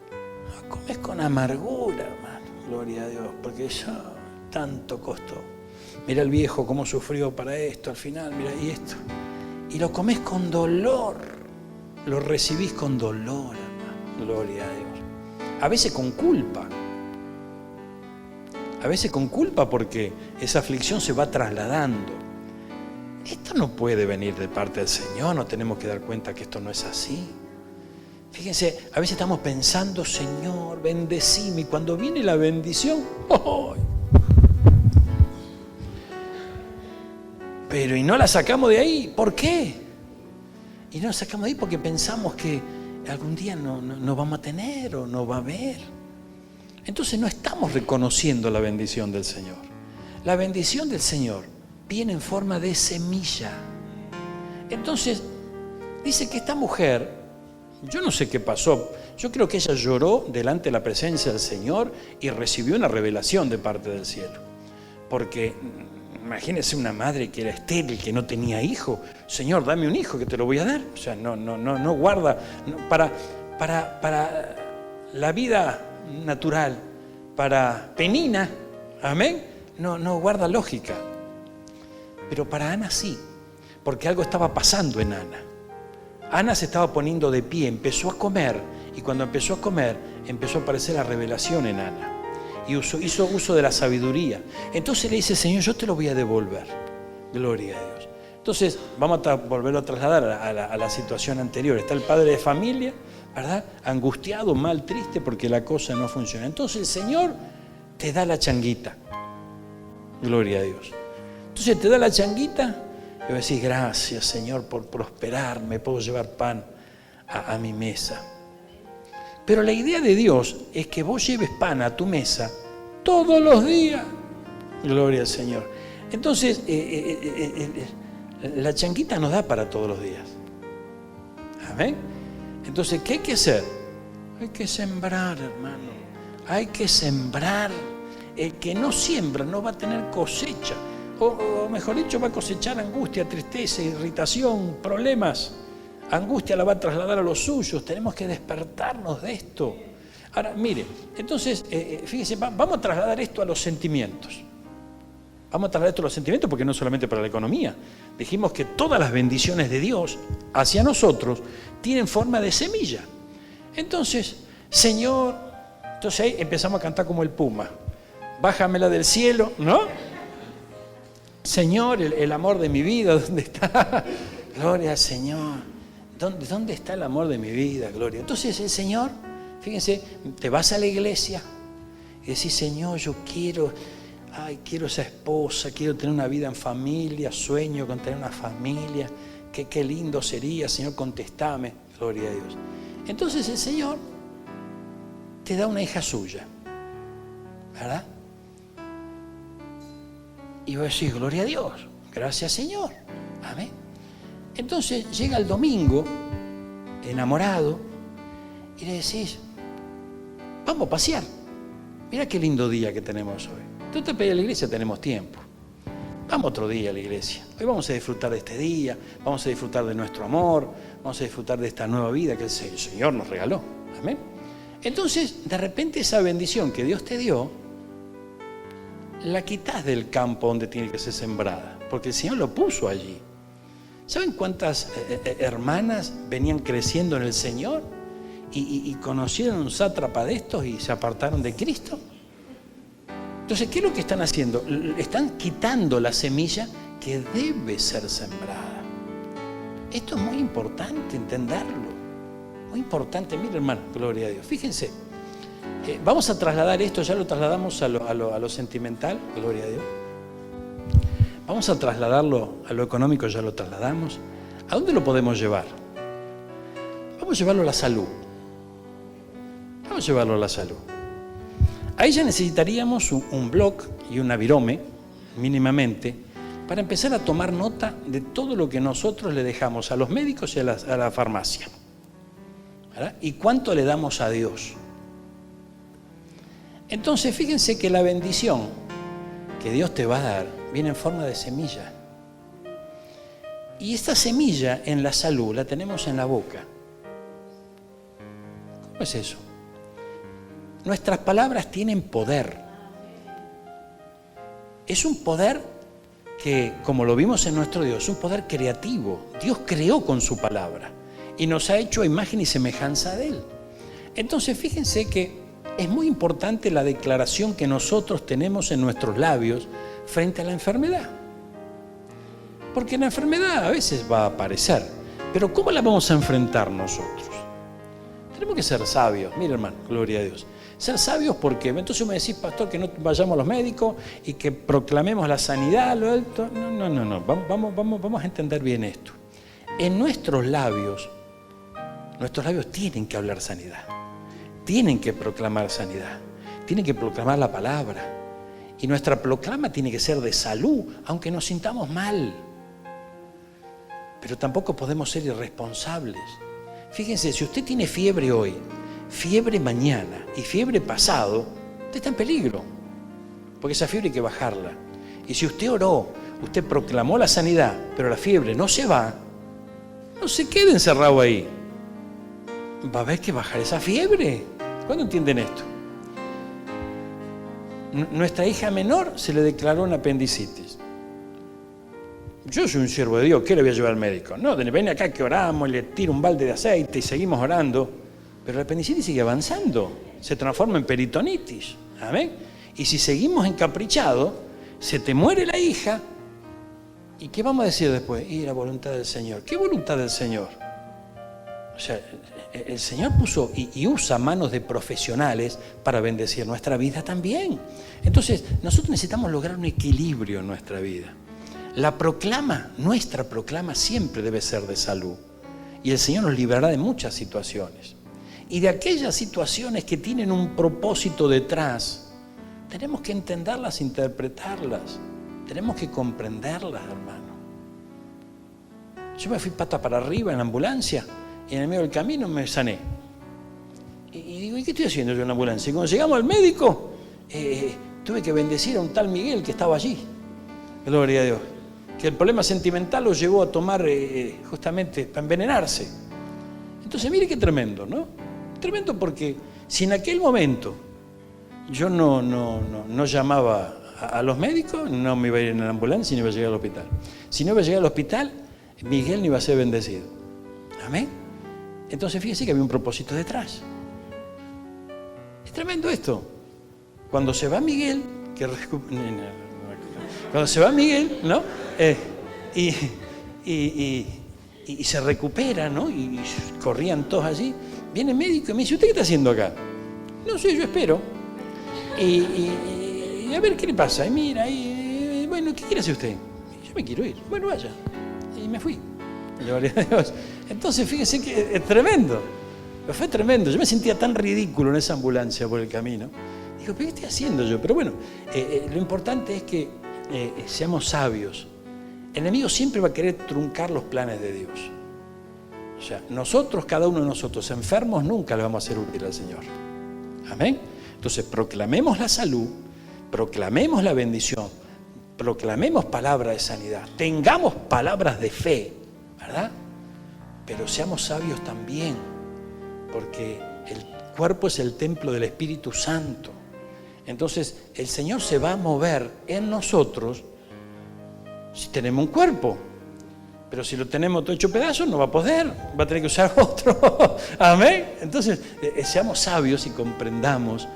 lo comes con amargura, hermano, gloria a Dios, porque ya tanto costó. Mira el viejo cómo sufrió para esto, al final, mira, y esto. Y lo comes con dolor, lo recibís con dolor, hermano, gloria a Dios. A veces con culpa. A veces con culpa porque esa aflicción se va trasladando. Esto no puede venir de parte del Señor, nos tenemos que dar cuenta que esto no es así. Fíjense, a veces estamos pensando, Señor, bendecime, y cuando viene la bendición, ¡oh!, Pero y no la sacamos de ahí. ¿Por qué? Y no la sacamos de ahí porque pensamos que algún día no vamos a tener o no va a haber. Entonces no estamos reconociendo la bendición del Señor. La bendición del Señor viene en forma de semilla. Entonces dice que esta mujer, yo no sé qué pasó, yo creo que ella lloró delante de la presencia del Señor y recibió una revelación de parte del cielo. Porque imagínense una madre que era estéril, que no tenía hijo. Señor, dame un hijo que te lo voy a dar. O sea, no guarda. Para la vida natural, para Penina, amén, no guarda lógica. Pero para Ana sí, porque algo estaba pasando en Ana. Ana se estaba poniendo de pie, empezó a comer, y cuando empezó a comer, empezó a aparecer la revelación en Ana. Y hizo uso de la sabiduría. Entonces le dice, Señor, yo te lo voy a devolver. Gloria a Dios. Entonces, vamos a volverlo a trasladar a la situación anterior. Está el padre de familia, ¿verdad? Angustiado, mal, triste, porque la cosa no funciona. Entonces el Señor te da la changuita. Gloria a Dios. Entonces te da la changuita y vos decís, gracias, Señor, por prosperarme, puedo llevar pan a mi mesa. Pero la idea de Dios es que vos lleves pan a tu mesa todos los días. Gloria al Señor. Entonces, la changuita nos da para todos los días. Amén. Entonces, ¿qué hay que hacer? Hay que sembrar, hermano. Hay que sembrar. El que no siembra no va a tener cosecha. O mejor dicho, va a cosechar angustia, tristeza, irritación, problemas. Angustia la va a trasladar a los suyos. Tenemos que despertarnos de esto. Ahora, mire, entonces, fíjese, vamos a trasladar esto a los sentimientos. Vamos a trasladar esto a los sentimientos porque no solamente para la economía. Dijimos que todas las bendiciones de Dios hacia nosotros tienen forma de semilla. Entonces, Señor, entonces ahí empezamos a cantar como el puma. Bájamela del cielo, ¿no? Señor, el amor de mi vida, ¿dónde está? Gloria al Señor. ¿Dónde está el amor de mi vida? Gloria. Entonces el Señor, fíjense, te vas a la iglesia y decís, Señor, yo quiero esa esposa, quiero tener una vida en familia, sueño con tener una familia, qué lindo sería, Señor, contestame, gloria a Dios. Entonces el Señor te da una hija suya, ¿verdad? Y vos decís, gloria a Dios, gracias Señor, amén. Entonces llega el domingo, enamorado, y le decís, vamos a pasear. Mira qué lindo día que tenemos hoy. Tú te pedís a la iglesia, tenemos tiempo. Vamos otro día a la iglesia. Hoy vamos a disfrutar de este día, vamos a disfrutar de nuestro amor, vamos a disfrutar de esta nueva vida que el Señor nos regaló. Amén. Entonces, de repente esa bendición que Dios te dio, la quitas del campo donde tiene que ser sembrada, porque el Señor lo puso allí. ¿Saben cuántas hermanas venían creciendo en el Señor y conocieron un sátrapa de estos y se apartaron de Cristo? Entonces, ¿qué es lo que están haciendo? Están quitando la semilla que debe ser sembrada. Esto es muy importante entenderlo. Muy importante. Mire, hermano, gloria a Dios. Fíjense, vamos a trasladar esto, ya lo trasladamos a lo sentimental, gloria a Dios. Vamos a trasladarlo a lo económico, ya lo trasladamos. ¿A dónde lo podemos llevar? Vamos a llevarlo a la salud. Vamos a llevarlo a la salud. Ahí ya necesitaríamos un bloc y una virome, mínimamente, para empezar a tomar nota de todo lo que nosotros le dejamos a los médicos y a la farmacia. ¿Verdad? Y cuánto le damos a Dios. Entonces, fíjense que la bendición que Dios te va a dar viene en forma de semilla. Y esta semilla en la salud la tenemos en la boca. ¿Cómo es eso? Nuestras palabras tienen poder. Es un poder que, como lo vimos en nuestro Dios, es un poder creativo. Dios creó con su palabra y nos ha hecho a imagen y semejanza de Él. Entonces, fíjense que es muy importante la declaración que nosotros tenemos en nuestros labios frente a la enfermedad. Porque la enfermedad a veces va a aparecer, pero ¿cómo la vamos a enfrentar nosotros? Tenemos que ser sabios. Mira, hermano, gloria a Dios. Ser sabios, ¿por qué? Entonces me decís, pastor, que no vayamos a los médicos y que proclamemos la sanidad, lo alto. No. Vamos a entender bien esto. En nuestros labios tienen que hablar sanidad. Tienen que proclamar sanidad. Tienen que proclamar la palabra. Y nuestra proclama tiene que ser de salud, aunque nos sintamos mal. Pero tampoco podemos ser irresponsables. Fíjense, si usted tiene fiebre hoy, fiebre mañana y fiebre pasado, usted está en peligro, porque esa fiebre hay que bajarla. Y si usted oró, usted proclamó la sanidad, pero la fiebre no se va, no se quede encerrado ahí. Va a haber que bajar esa fiebre. ¿Cuándo entienden esto? Nuestra hija menor se le declaró una apendicitis. Yo soy un siervo de Dios, ¿qué le voy a llevar al médico? No, ven acá que oramos, le tiro un balde de aceite y seguimos orando. Pero la apendicitis sigue avanzando, se transforma en peritonitis. ¿Amén? Y si seguimos encaprichados, se te muere la hija. ¿Y qué vamos a decir después? Y la voluntad del Señor. ¿Qué voluntad del Señor? O sea, el Señor puso y usa manos de profesionales para bendecir nuestra vida también. Entonces, nosotros necesitamos lograr un equilibrio en nuestra vida. Nuestra proclama siempre debe ser de salud. Y el Señor nos librará de muchas situaciones. Y de aquellas situaciones que tienen un propósito detrás, tenemos que entenderlas, interpretarlas. Tenemos que comprenderlas, hermano. Yo me fui pata para arriba en la ambulancia y en el medio del camino me sané. Y digo, ¿y qué estoy haciendo yo en la ambulancia? Y cuando llegamos al médico, tuve que bendecir a un tal Miguel que estaba allí. Gloria a Dios. Que el problema sentimental lo llevó a tomar justamente para envenenarse. Entonces, mire qué tremendo, ¿no? Tremendo porque si en aquel momento yo no llamaba a los médicos, no me iba a ir en la ambulancia ni iba a llegar al hospital. Si no iba a llegar al hospital, Miguel no iba a ser bendecido. ¿Amén? Entonces fíjese que había un propósito detrás. Es tremendo esto. Cuando se va Miguel, ¿no? Y se recupera, ¿no? Y corrían todos allí. Viene el médico y me dice, ¿usted qué está haciendo acá? No sé, yo espero. Y a ver qué le pasa. Y mira, bueno, ¿qué quiere hacer usted? Yo me quiero ir. Bueno, vaya. Y me fui. Gloria a Dios. Entonces, fíjese que es tremendo. Fue tremendo. Yo me sentía tan ridículo en esa ambulancia por el camino. Digo, ¿pero qué estoy haciendo yo? Pero bueno, lo importante es que seamos sabios. El enemigo siempre va a querer truncar los planes de Dios. O sea, nosotros, cada uno de nosotros, enfermos, nunca le vamos a ser útil al Señor. Amén. Entonces, proclamemos la salud, proclamemos la bendición, proclamemos palabras de sanidad, tengamos palabras de fe, ¿verdad? Pero seamos sabios también, porque el cuerpo es el templo del Espíritu Santo. Entonces, el Señor se va a mover en nosotros si tenemos un cuerpo. Pero si lo tenemos todo hecho pedazos, no va a poder, va a tener que usar otro. Amén. Entonces, seamos sabios y comprendamos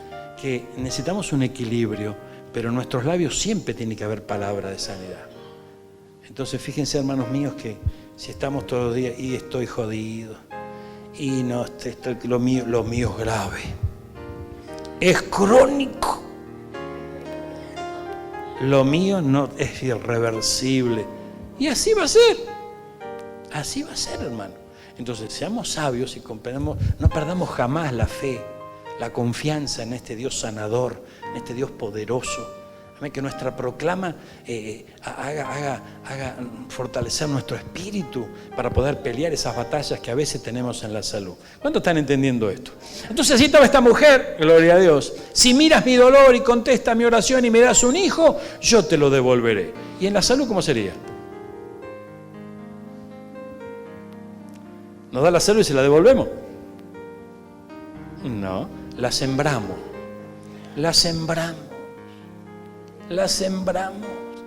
que necesitamos un equilibrio, pero en nuestros labios siempre tiene que haber palabra de sanidad. Entonces, fíjense, hermanos míos, que si estamos todos los días y estoy jodido, y no, lo mío es grave, es crónico, lo mío no es irreversible, y así va a ser, hermano. Entonces, seamos sabios y comprendamos, no perdamos jamás la fe, la confianza en este Dios sanador, en este Dios poderoso. Amén. Que nuestra proclama haga fortalecer nuestro espíritu para poder pelear esas batallas que a veces tenemos en la salud. ¿Cuántos están entendiendo esto? Entonces, así estaba esta mujer, gloria a Dios. Si miras mi dolor y contestas mi oración y me das un hijo, yo te lo devolveré. ¿Y en la salud cómo sería? ¿Nos da la salud y se la devolvemos? No, la sembramos.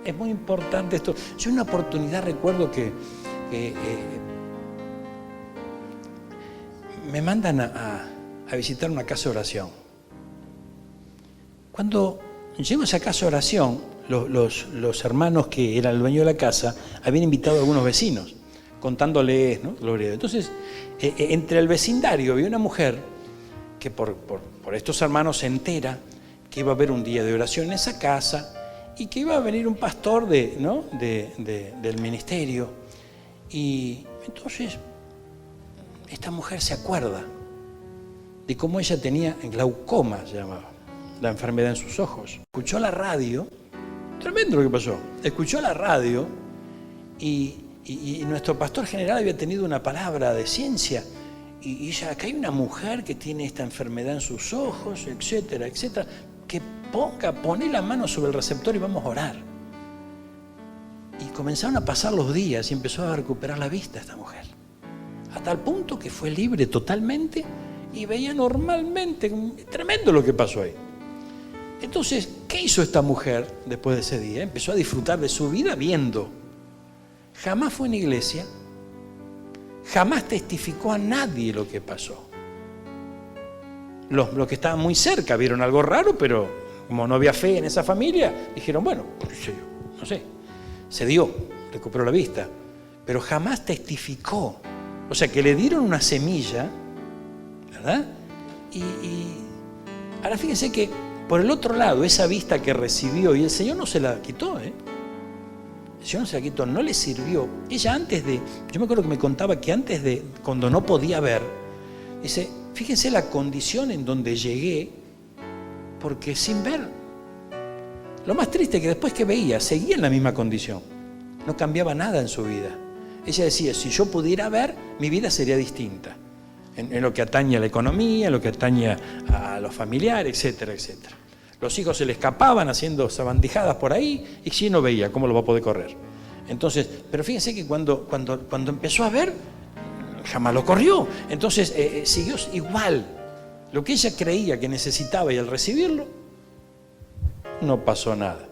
Es muy importante esto. Yo en una oportunidad recuerdo que me mandan a visitar una casa de oración. Cuando llego a esa casa de oración, los hermanos que eran el dueño de la casa habían invitado a algunos vecinos, contándoles, ¿no? Gloria a Dios. Entonces, entre el vecindario había una mujer que por estos hermanos se entera que iba a haber un día de oración en esa casa y que iba a venir un pastor del ministerio. Y entonces esta mujer se acuerda de cómo ella tenía glaucoma, se llamaba, la enfermedad en sus ojos. Escuchó la radio, tremendo lo que pasó, escuchó la radio y nuestro pastor general había tenido una palabra de ciencia y ella, acá hay una mujer que tiene esta enfermedad en sus ojos, etcétera, etcétera, que pone la mano sobre el receptor y vamos a orar. Y comenzaron a pasar los días y empezó a recuperar la vista esta mujer, a tal punto que fue libre totalmente y veía normalmente. Tremendo lo que pasó ahí. Entonces, ¿qué hizo esta mujer después de ese día? Empezó a disfrutar de su vida viendo. Jamás fue en iglesia, jamás testificó a nadie lo que pasó. Los que estaban muy cerca vieron algo raro, pero como no había fe en esa familia, dijeron, bueno, no sé, se dio, recuperó la vista, pero jamás testificó. O sea, que le dieron una semilla, ¿verdad? Y ahora fíjense que por el otro lado, esa vista que recibió, y el Señor no se la quitó, El Señor no se la quitó, no le sirvió. Ella yo me acuerdo que me contaba que antes de, cuando no podía ver, dice, fíjense la condición en donde llegué, porque sin ver, lo más triste es que después que veía, seguía en la misma condición, no cambiaba nada en su vida. Ella decía, si yo pudiera ver, mi vida sería distinta, en lo que atañe a la economía, en lo que atañe a los familiares, etcétera, etcétera. Los hijos se le escapaban haciendo sabandijadas por ahí y si no veía, ¿cómo lo va a poder correr? Entonces, pero fíjense que cuando empezó a ver, jamás lo corrió. Entonces siguió igual. Lo que ella creía que necesitaba y al recibirlo, no pasó nada.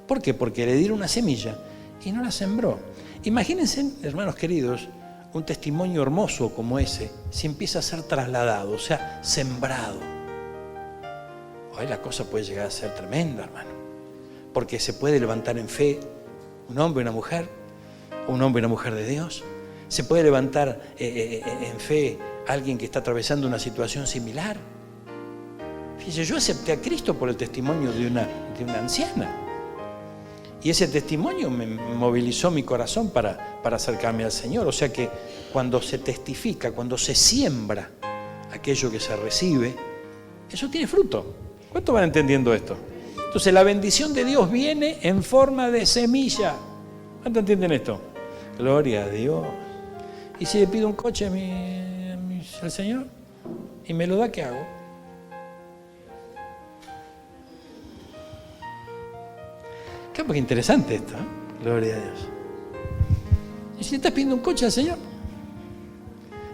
¿Por qué? Porque le dieron una semilla y no la sembró. Imagínense, hermanos queridos, un testimonio hermoso como ese, si empieza a ser trasladado, o sea, sembrado. Hoy la cosa puede llegar a ser tremenda, hermano, porque se puede levantar en fe un hombre y una mujer, un hombre y una mujer de Dios. Se puede levantar en fe alguien que está atravesando una situación similar. Fíjese, yo acepté a Cristo por el testimonio de una anciana. Y ese testimonio me movilizó mi corazón para acercarme al Señor. O sea que cuando se testifica, cuando se siembra aquello que se recibe, eso tiene fruto. ¿Cuántos van entendiendo esto? Entonces la bendición de Dios viene en forma de semilla. ¿Cuántos entienden esto? Gloria a Dios. ¿Y si le pido un coche al Señor y me lo da, qué hago? Qué interesante esto, ¿eh? Gloria a Dios. ¿Y si le estás pidiendo un coche al Señor?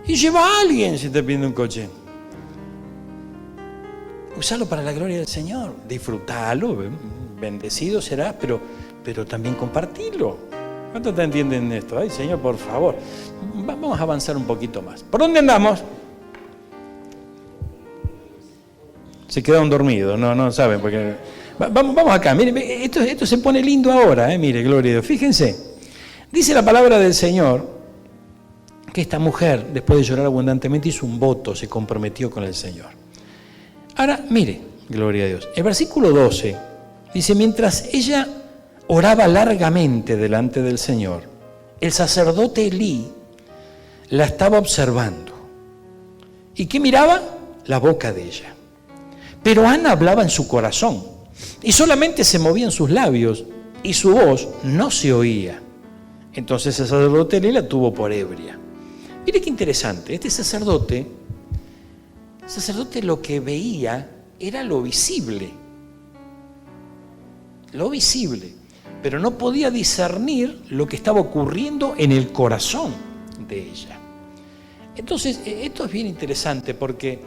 Y lleva a alguien si estás pidiendo un coche. Usalo para la gloria del Señor. Disfrutalo, bendecido serás, pero también compartilo. ¿Cuántos te entienden esto? Ay, Señor, por favor. Vamos a avanzar un poquito más. ¿Por dónde andamos? Se quedaron dormidos, no saben, porque... Vamos acá, mire, esto se pone lindo ahora, mire, gloria a Dios. Fíjense, dice la palabra del Señor que esta mujer, después de llorar abundantemente, hizo un voto, se comprometió con el Señor. Ahora, mire, gloria a Dios. El versículo 12 dice, mientras ella oraba largamente delante del Señor, el sacerdote Elí la estaba observando. ¿Y qué miraba? La boca de ella. Pero Ana hablaba en su corazón. Y solamente se movían sus labios y su voz no se oía. Entonces el sacerdote Elí la tuvo por ebria. Mire qué interesante, este sacerdote lo que veía era lo visible, pero no podía discernir lo que estaba ocurriendo en el corazón de ella. Entonces esto es bien interesante porque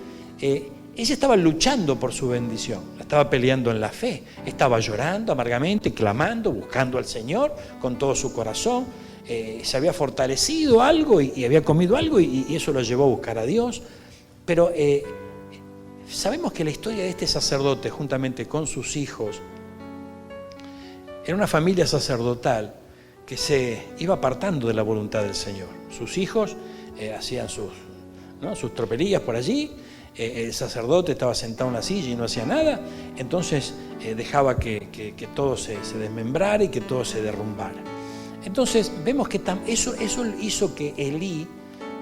ella estaba luchando por su bendición, la estaba peleando en la fe, estaba llorando amargamente, clamando, buscando al Señor con todo su corazón, se había fortalecido algo y había comido algo y eso lo llevó a buscar a Dios. Pero sabemos que la historia de este sacerdote, juntamente con sus hijos, era una familia sacerdotal que se iba apartando de la voluntad del Señor. Sus hijos hacían sus tropelías por allí, el sacerdote estaba sentado en la silla y no hacía nada, entonces dejaba que todo se desmembrara y que todo se derrumbara. Entonces vemos que eso hizo que Elí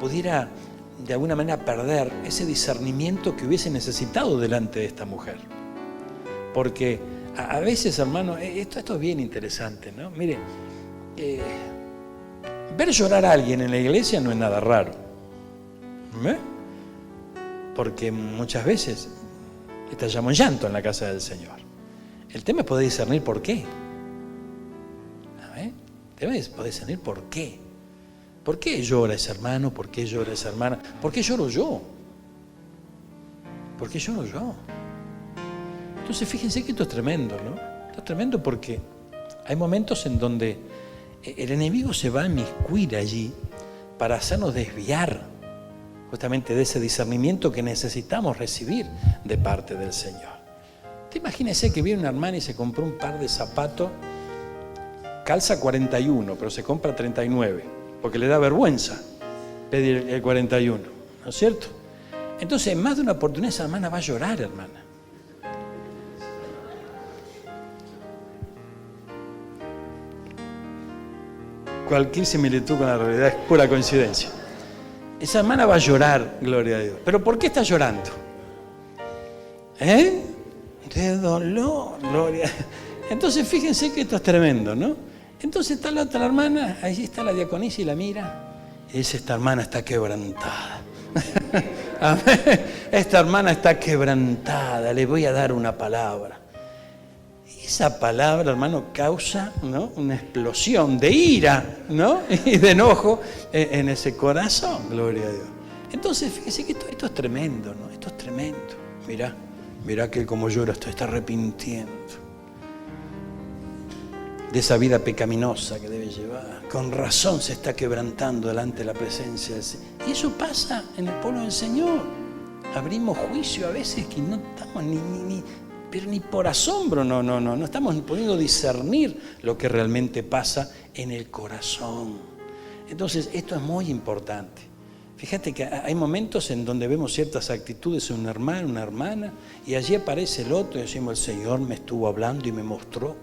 pudiera de alguna manera perder ese discernimiento que hubiese necesitado delante de esta mujer. Porque a veces, hermano, esto es bien interesante, ¿no? Mire, ver llorar a alguien en la iglesia no es nada raro. Porque muchas veces estallamos en llanto en la casa del Señor. El tema es poder discernir por qué. El tema es poder discernir por qué. ¿Por qué llora ese hermano? ¿Por qué llora esa hermana? ¿Por qué lloro yo? ¿Por qué lloro yo? Entonces fíjense que esto es tremendo, ¿no? Esto es tremendo porque hay momentos en donde el enemigo se va a inmiscuir allí para hacernos desviar justamente de ese discernimiento que necesitamos recibir de parte del Señor. Te imagínese que viene una hermana y se compró un par de zapatos, calza 41, pero se compra 39, porque le da vergüenza pedir el 41, ¿no es cierto? Entonces, en más de una oportunidad esa hermana va a llorar, hermana. Cualquier similitud con la realidad es pura coincidencia. Esa hermana va a llorar, gloria a Dios. ¿Pero por qué está llorando? De dolor, gloria. Entonces fíjense que esto es tremendo, ¿no? Entonces está la otra hermana, allí está la diaconisa y la mira. Y dice, esta hermana está quebrantada. Esta hermana está quebrantada, le voy a dar una palabra. Y esa palabra, hermano, causa, ¿no?, una explosión de ira, ¿no?, y de enojo en ese corazón, gloria a Dios. Entonces, fíjese que esto es tremendo, ¿no? Esto es tremendo. Mirá que como llora, está arrepintiendo de esa vida pecaminosa que debe llevar. Con razón se está quebrantando delante de la presencia del Señor. Y eso pasa en el pueblo del Señor. Abrimos juicio a veces que no estamos pero ni por asombro, no estamos pudiendo discernir lo que realmente pasa en el corazón. Entonces, esto es muy importante. Fíjate que hay momentos en donde vemos ciertas actitudes en un hermano, una hermana, y allí aparece el otro y decimos, el Señor me estuvo hablando y me mostró.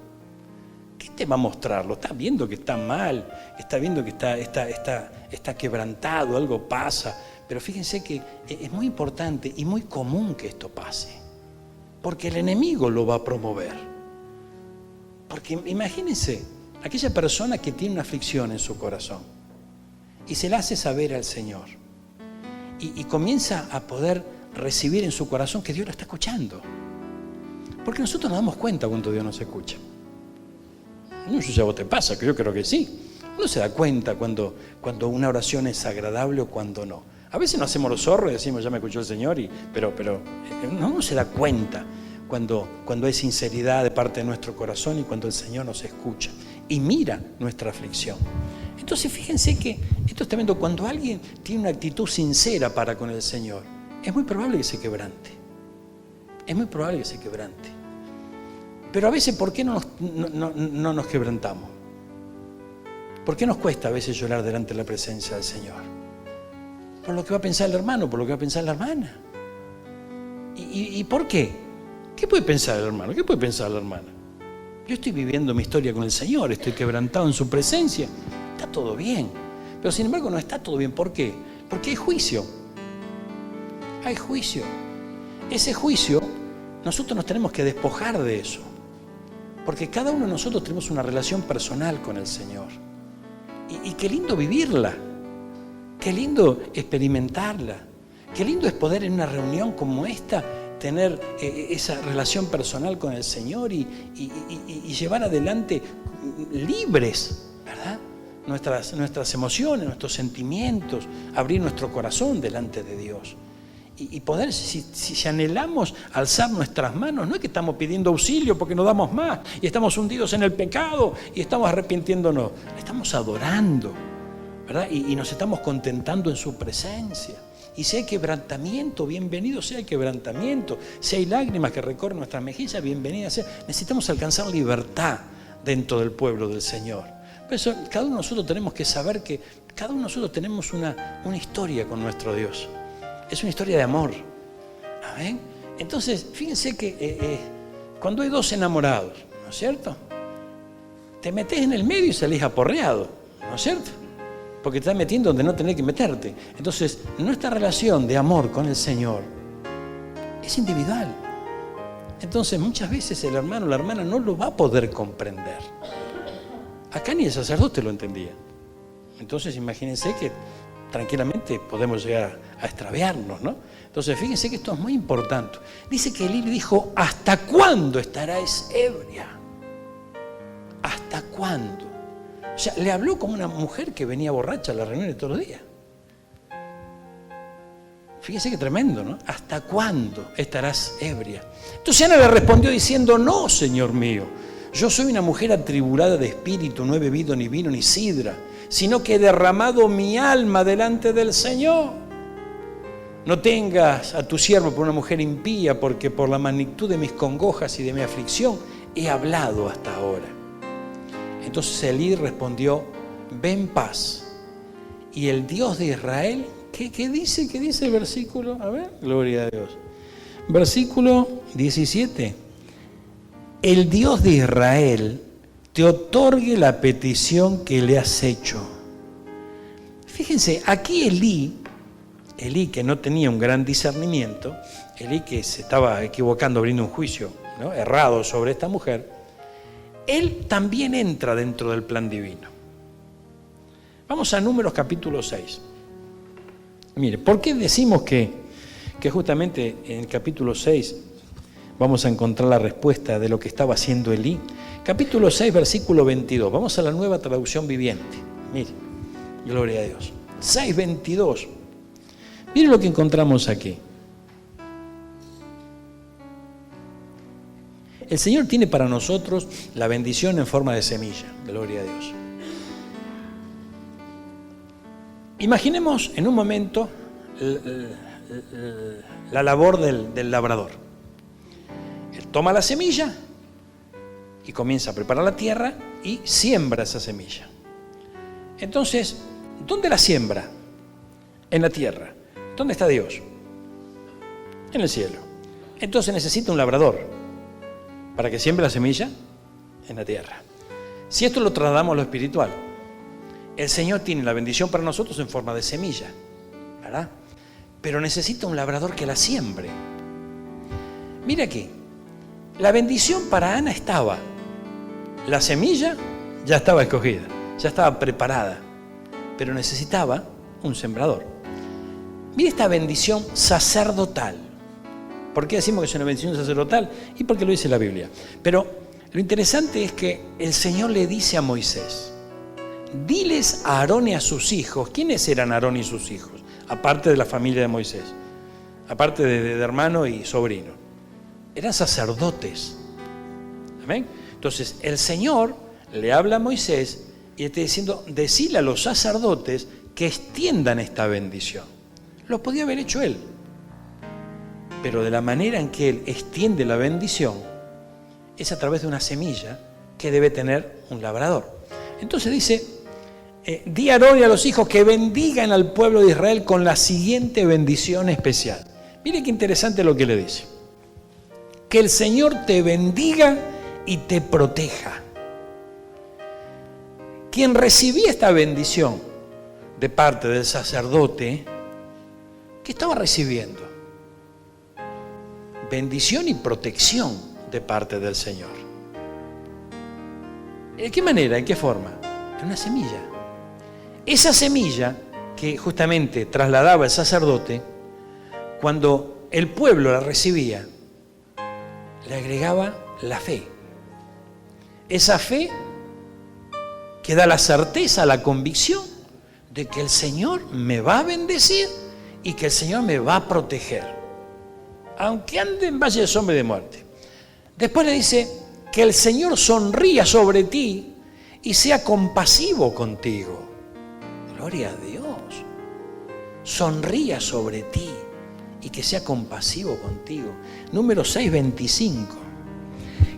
¿Qué te va a mostrar? Lo estás viendo que está mal, está viendo que está quebrantado, algo pasa. Pero fíjense que es muy importante y muy común que esto pase. Porque el enemigo lo va a promover. Porque imagínense, aquella persona que tiene una aflicción en su corazón y se la hace saber al Señor y comienza a poder recibir en su corazón que Dios lo está escuchando. Porque nosotros nos damos cuenta cuando Dios nos escucha. No sé si a vos te pasa, que yo creo que sí. Uno se da cuenta cuando una oración es agradable o cuando no. A veces nos hacemos los zorros y decimos, ya me escuchó el Señor, pero uno se da cuenta cuando hay sinceridad de parte de nuestro corazón y cuando el Señor nos escucha y mira nuestra aflicción. Entonces fíjense que esto es tremendo. Cuando alguien tiene una actitud sincera para con el Señor, es muy probable que se quebrante. Es muy probable que se quebrante. Pero a veces, ¿por qué no nos quebrantamos? ¿Por qué nos cuesta a veces llorar delante de la presencia del Señor? Por lo que va a pensar el hermano, por lo que va a pensar la hermana. ¿Y por qué? ¿Qué puede pensar el hermano? ¿Qué puede pensar la hermana? Yo estoy viviendo mi historia con el Señor, estoy quebrantado en su presencia, está todo bien. Pero sin embargo no está todo bien. ¿Por qué? Porque hay juicio. Hay juicio. Ese juicio, nosotros nos tenemos que despojar de eso. Porque cada uno de nosotros tenemos una relación personal con el Señor. Y qué lindo vivirla. Qué lindo experimentarla. Qué lindo es poder en una reunión como esta tener esa relación personal con el Señor y llevar adelante libres, ¿verdad?, nuestras emociones, nuestros sentimientos, abrir nuestro corazón delante de Dios. Y poder, si anhelamos alzar nuestras manos, no es que estamos pidiendo auxilio porque no damos más y estamos hundidos en el pecado y estamos arrepintiéndonos, estamos adorando, ¿verdad? Y nos estamos contentando en su presencia. Y si hay quebrantamiento, bienvenido sea el quebrantamiento. Si hay lágrimas que recorren nuestras mejillas, bienvenida sea. Necesitamos alcanzar libertad dentro del pueblo del Señor. Por eso cada uno de nosotros tenemos que saber que cada uno de nosotros tenemos una historia con nuestro Dios. Es una historia de amor. ¿Amén? Entonces, fíjense que cuando hay dos enamorados, ¿no es cierto? Te metes en el medio y salís aporreado, ¿no es cierto? Porque te estás metiendo donde no tenés que meterte. Entonces, nuestra relación de amor con el Señor es individual. Entonces, muchas veces el hermano o la hermana no lo va a poder comprender. Acá ni el sacerdote lo entendía. Entonces, imagínense que tranquilamente podemos llegar a extraviarnos, ¿no? Entonces, fíjense que esto es muy importante. Dice que Elí le dijo, ¿hasta cuándo estarás ebria? ¿Hasta cuándo? O sea, le habló como una mujer que venía borracha a la reunión todos los días. Fíjese que tremendo, ¿no? ¿Hasta cuándo estarás ebria? Entonces Ana le respondió diciendo, no, Señor mío, yo soy una mujer atribulada de espíritu, no he bebido ni vino ni sidra, sino que he derramado mi alma delante del Señor. No tengas a tu siervo por una mujer impía, porque por la magnitud de mis congojas y de mi aflicción he hablado hasta ahora. Entonces Elí respondió, ve en paz, y el Dios de Israel, ¿qué dice? ¿Qué dice el versículo? A ver, gloria a Dios. Versículo 17. El Dios de Israel te otorgue la petición que le has hecho. Fíjense, aquí Elí que no tenía un gran discernimiento, Elí que se estaba equivocando, abriendo un juicio, ¿no?, errado sobre esta mujer, él también entra dentro del plan divino. Vamos a Números capítulo 6. Mire, ¿por qué decimos que justamente en el capítulo 6 vamos a encontrar la respuesta de lo que estaba haciendo Elí? Capítulo 6, versículo 22. Vamos a la Nueva Traducción Viviente. Mire, gloria a Dios. 6:22. Mire lo que encontramos aquí. El Señor tiene para nosotros la bendición en forma de semilla. Gloria a Dios. Imaginemos en un momento la labor del labrador. Él toma la semilla y comienza a preparar la tierra y siembra esa semilla. Entonces, ¿dónde la siembra? En la tierra. ¿Dónde está Dios? En el cielo. Entonces necesita un labrador para que siembre la semilla en la tierra. Si esto lo trasladamos a lo espiritual, el Señor tiene la bendición para nosotros en forma de semilla, ¿verdad? Pero necesita un labrador que la siembre. Mira aquí, la bendición para Ana estaba, la semilla ya estaba escogida, ya estaba preparada, pero necesitaba un sembrador. Mira esta bendición sacerdotal. ¿Por qué decimos que es una bendición sacerdotal? Y porque lo dice la Biblia. Pero lo interesante es que el Señor le dice a Moisés, diles a Aarón y a sus hijos. ¿Quiénes eran Aarón y sus hijos? Aparte de la familia de Moisés, aparte de hermano y sobrino. Eran sacerdotes. ¿Amén? Entonces el Señor le habla a Moisés y está diciendo, decile a los sacerdotes que extiendan esta bendición. Lo podía haber hecho él, pero de la manera en que él extiende la bendición es a través de una semilla que debe tener un labrador. Entonces dice, di a Aarón y a los hijos que bendigan al pueblo de Israel con la siguiente bendición especial. Mire qué interesante lo que le dice. Que el Señor te bendiga y te proteja. Quien recibía esta bendición de parte del sacerdote, ¿qué estaba recibiendo? Bendición y protección de parte del Señor. ¿De qué manera? ¿En qué forma? En una semilla. Esa semilla que justamente trasladaba el sacerdote, cuando el pueblo la recibía, le agregaba la fe. Esa fe que da la certeza, la convicción de que el Señor me va a bendecir y que el Señor me va a proteger, aunque ande en valle de sombra y de muerte. Después le dice que el Señor sonría sobre ti y sea compasivo contigo. Gloria a Dios. Sonría sobre ti y que sea compasivo contigo. Número 6:25.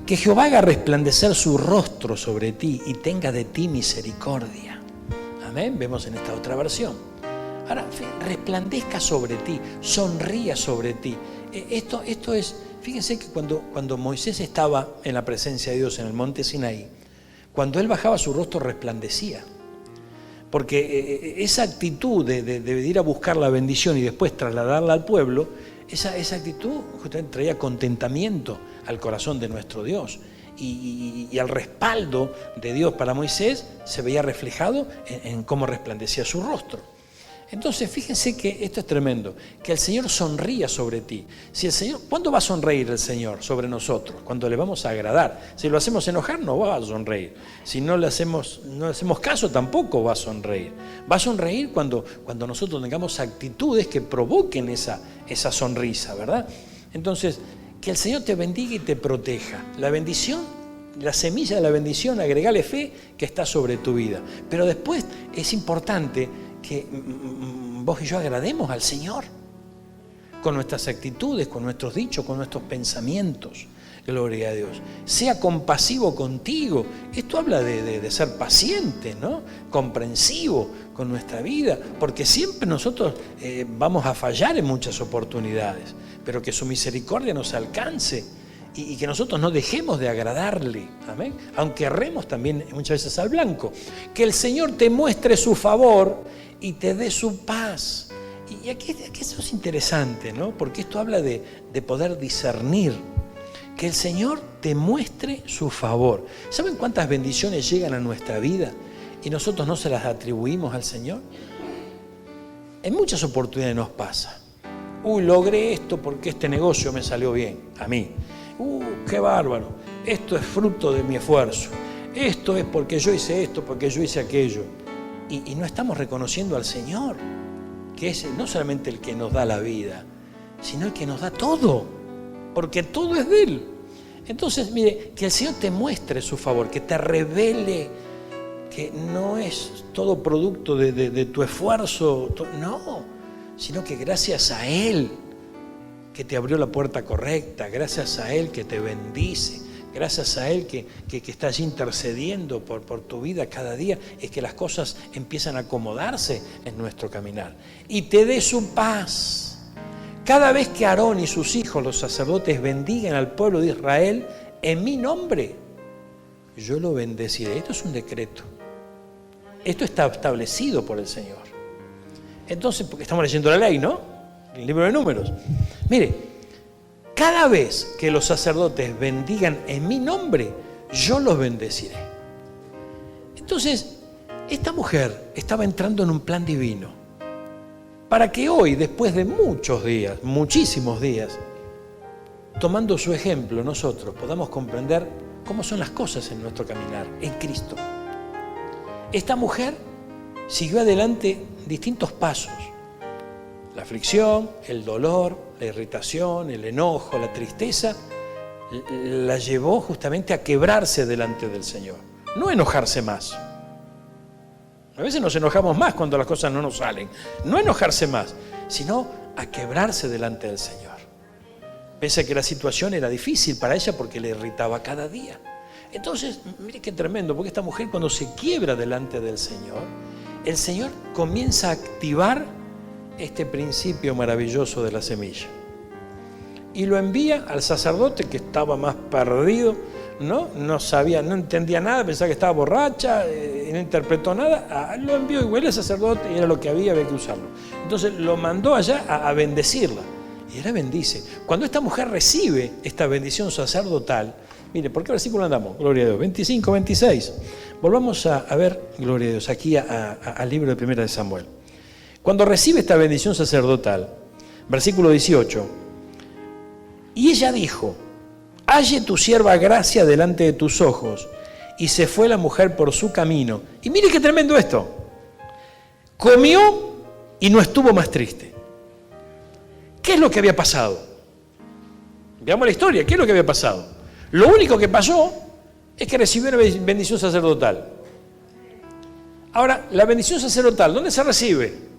Que Jehová haga resplandecer su rostro sobre ti y tenga de ti misericordia. Amén. Vemos en esta otra versión. Ahora, resplandezca sobre ti, sonría sobre ti. Esto es, fíjense que cuando Moisés estaba en la presencia de Dios en el monte Sinaí, cuando él bajaba su rostro resplandecía. Porque esa actitud de ir a buscar la bendición y después trasladarla al pueblo, esa actitud justamente traía contentamiento al corazón de nuestro Dios. Y al respaldo de Dios para Moisés se veía reflejado en cómo resplandecía su rostro. Entonces, fíjense que esto es tremendo, que el Señor sonría sobre ti. Si el Señor, ¿cuándo va a sonreír el Señor sobre nosotros? Cuando le vamos a agradar. Si lo hacemos enojar, no va a sonreír. Si no le hacemos caso, tampoco va a sonreír. Va a sonreír cuando nosotros tengamos actitudes que provoquen esa sonrisa, ¿verdad? Entonces, que el Señor te bendiga y te proteja. La bendición, la semilla de la bendición, agregale fe que está sobre tu vida. Pero después es importante que vos y yo agrademos al Señor con nuestras actitudes, con nuestros dichos, con nuestros pensamientos. Gloria a Dios. Sea compasivo contigo. Esto habla de ser paciente, ¿no? Comprensivo con nuestra vida, porque siempre nosotros vamos a fallar en muchas oportunidades, pero que su misericordia nos alcance y que nosotros no dejemos de agradarle, amén, aunque erremos también muchas veces al blanco. Que el Señor te muestre su favor y te dé su paz. Y aquí eso es interesante, ¿no? Porque esto habla de poder discernir. Que el Señor te muestre su favor. ¿Saben cuántas bendiciones llegan a nuestra vida y nosotros no se las atribuimos al Señor? En muchas oportunidades nos pasa. Logré esto porque este negocio me salió bien, a mí. Qué bárbaro. Esto es fruto de mi esfuerzo. Esto es porque yo hice esto, porque yo hice aquello. Y no estamos reconociendo al Señor, que es no solamente el que nos da la vida, sino el que nos da todo, porque todo es de Él. Entonces, mire, que el Señor te muestre su favor, que te revele que no es todo producto de tu esfuerzo, no, sino que gracias a Él que te abrió la puerta correcta, gracias a Él que te bendice, gracias a Él que está allí intercediendo por tu vida cada día, es que las cosas empiezan a acomodarse en nuestro caminar. Y te dé su paz. Cada vez que Aarón y sus hijos, los sacerdotes, bendigan al pueblo de Israel, en mi nombre, yo lo bendeciré. Esto es un decreto. Esto está establecido por el Señor. Entonces, porque estamos leyendo la ley, ¿no? El libro de Números. Mire, cada vez que los sacerdotes bendigan en mi nombre, yo los bendeciré. Entonces, esta mujer estaba entrando en un plan divino para que hoy, después de muchos días, muchísimos días, tomando su ejemplo, nosotros podamos comprender cómo son las cosas en nuestro caminar en Cristo. Esta mujer siguió adelante distintos pasos. La aflicción, el dolor, la irritación, el enojo, la tristeza, la llevó justamente a quebrarse delante del Señor. No a enojarse más. A veces nos enojamos más cuando las cosas no nos salen. No enojarse más, sino a quebrarse delante del Señor. Pese a que la situación era difícil para ella porque le irritaba cada día. Entonces, mire qué tremendo, porque esta mujer cuando se quiebra delante del Señor, el Señor comienza a activar este principio maravilloso de la semilla. Y lo envía al sacerdote que estaba más perdido, no sabía, no entendía nada, pensaba que estaba borracha, no interpretó nada. Lo envió igual al sacerdote y era lo que había que usarlo. Entonces lo mandó allá a bendecirla. Y él la bendice. Cuando esta mujer recibe esta bendición sacerdotal, mire, ¿por qué versículo andamos? Gloria a Dios. 25, 26. Volvamos a ver, gloria a Dios, aquí al libro de 1 de Samuel. Cuando recibe esta bendición sacerdotal, versículo 18, y ella dijo: halle tu sierva gracia delante de tus ojos. Y se fue la mujer por su camino. Y mire qué tremendo esto. Comió y no estuvo más triste. ¿Qué es lo que había pasado? Veamos la historia. ¿Qué es lo que había pasado? Lo único que pasó es que recibió una bendición sacerdotal. Ahora, la bendición sacerdotal, ¿dónde se recibe?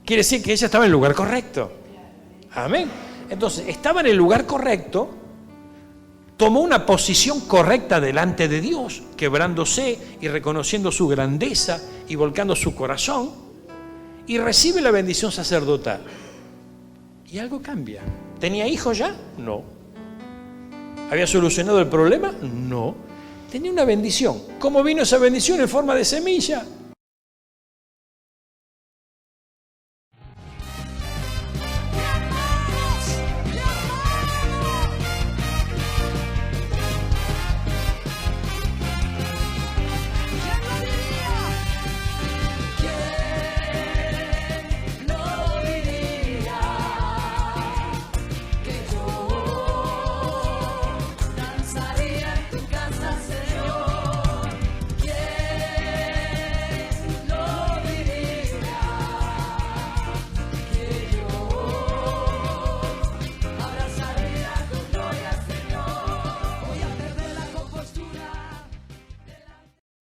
Quiere decir que ella estaba en el lugar correcto. Amén. Entonces, estaba en el lugar correcto, tomó una posición correcta delante de Dios, quebrándose y reconociendo su grandeza y volcando su corazón, y recibe la bendición sacerdotal. Y algo cambia. ¿Tenía hijos ya? No. ¿Había solucionado el problema? No. Tenía una bendición. ¿Cómo vino esa bendición? En forma de semilla.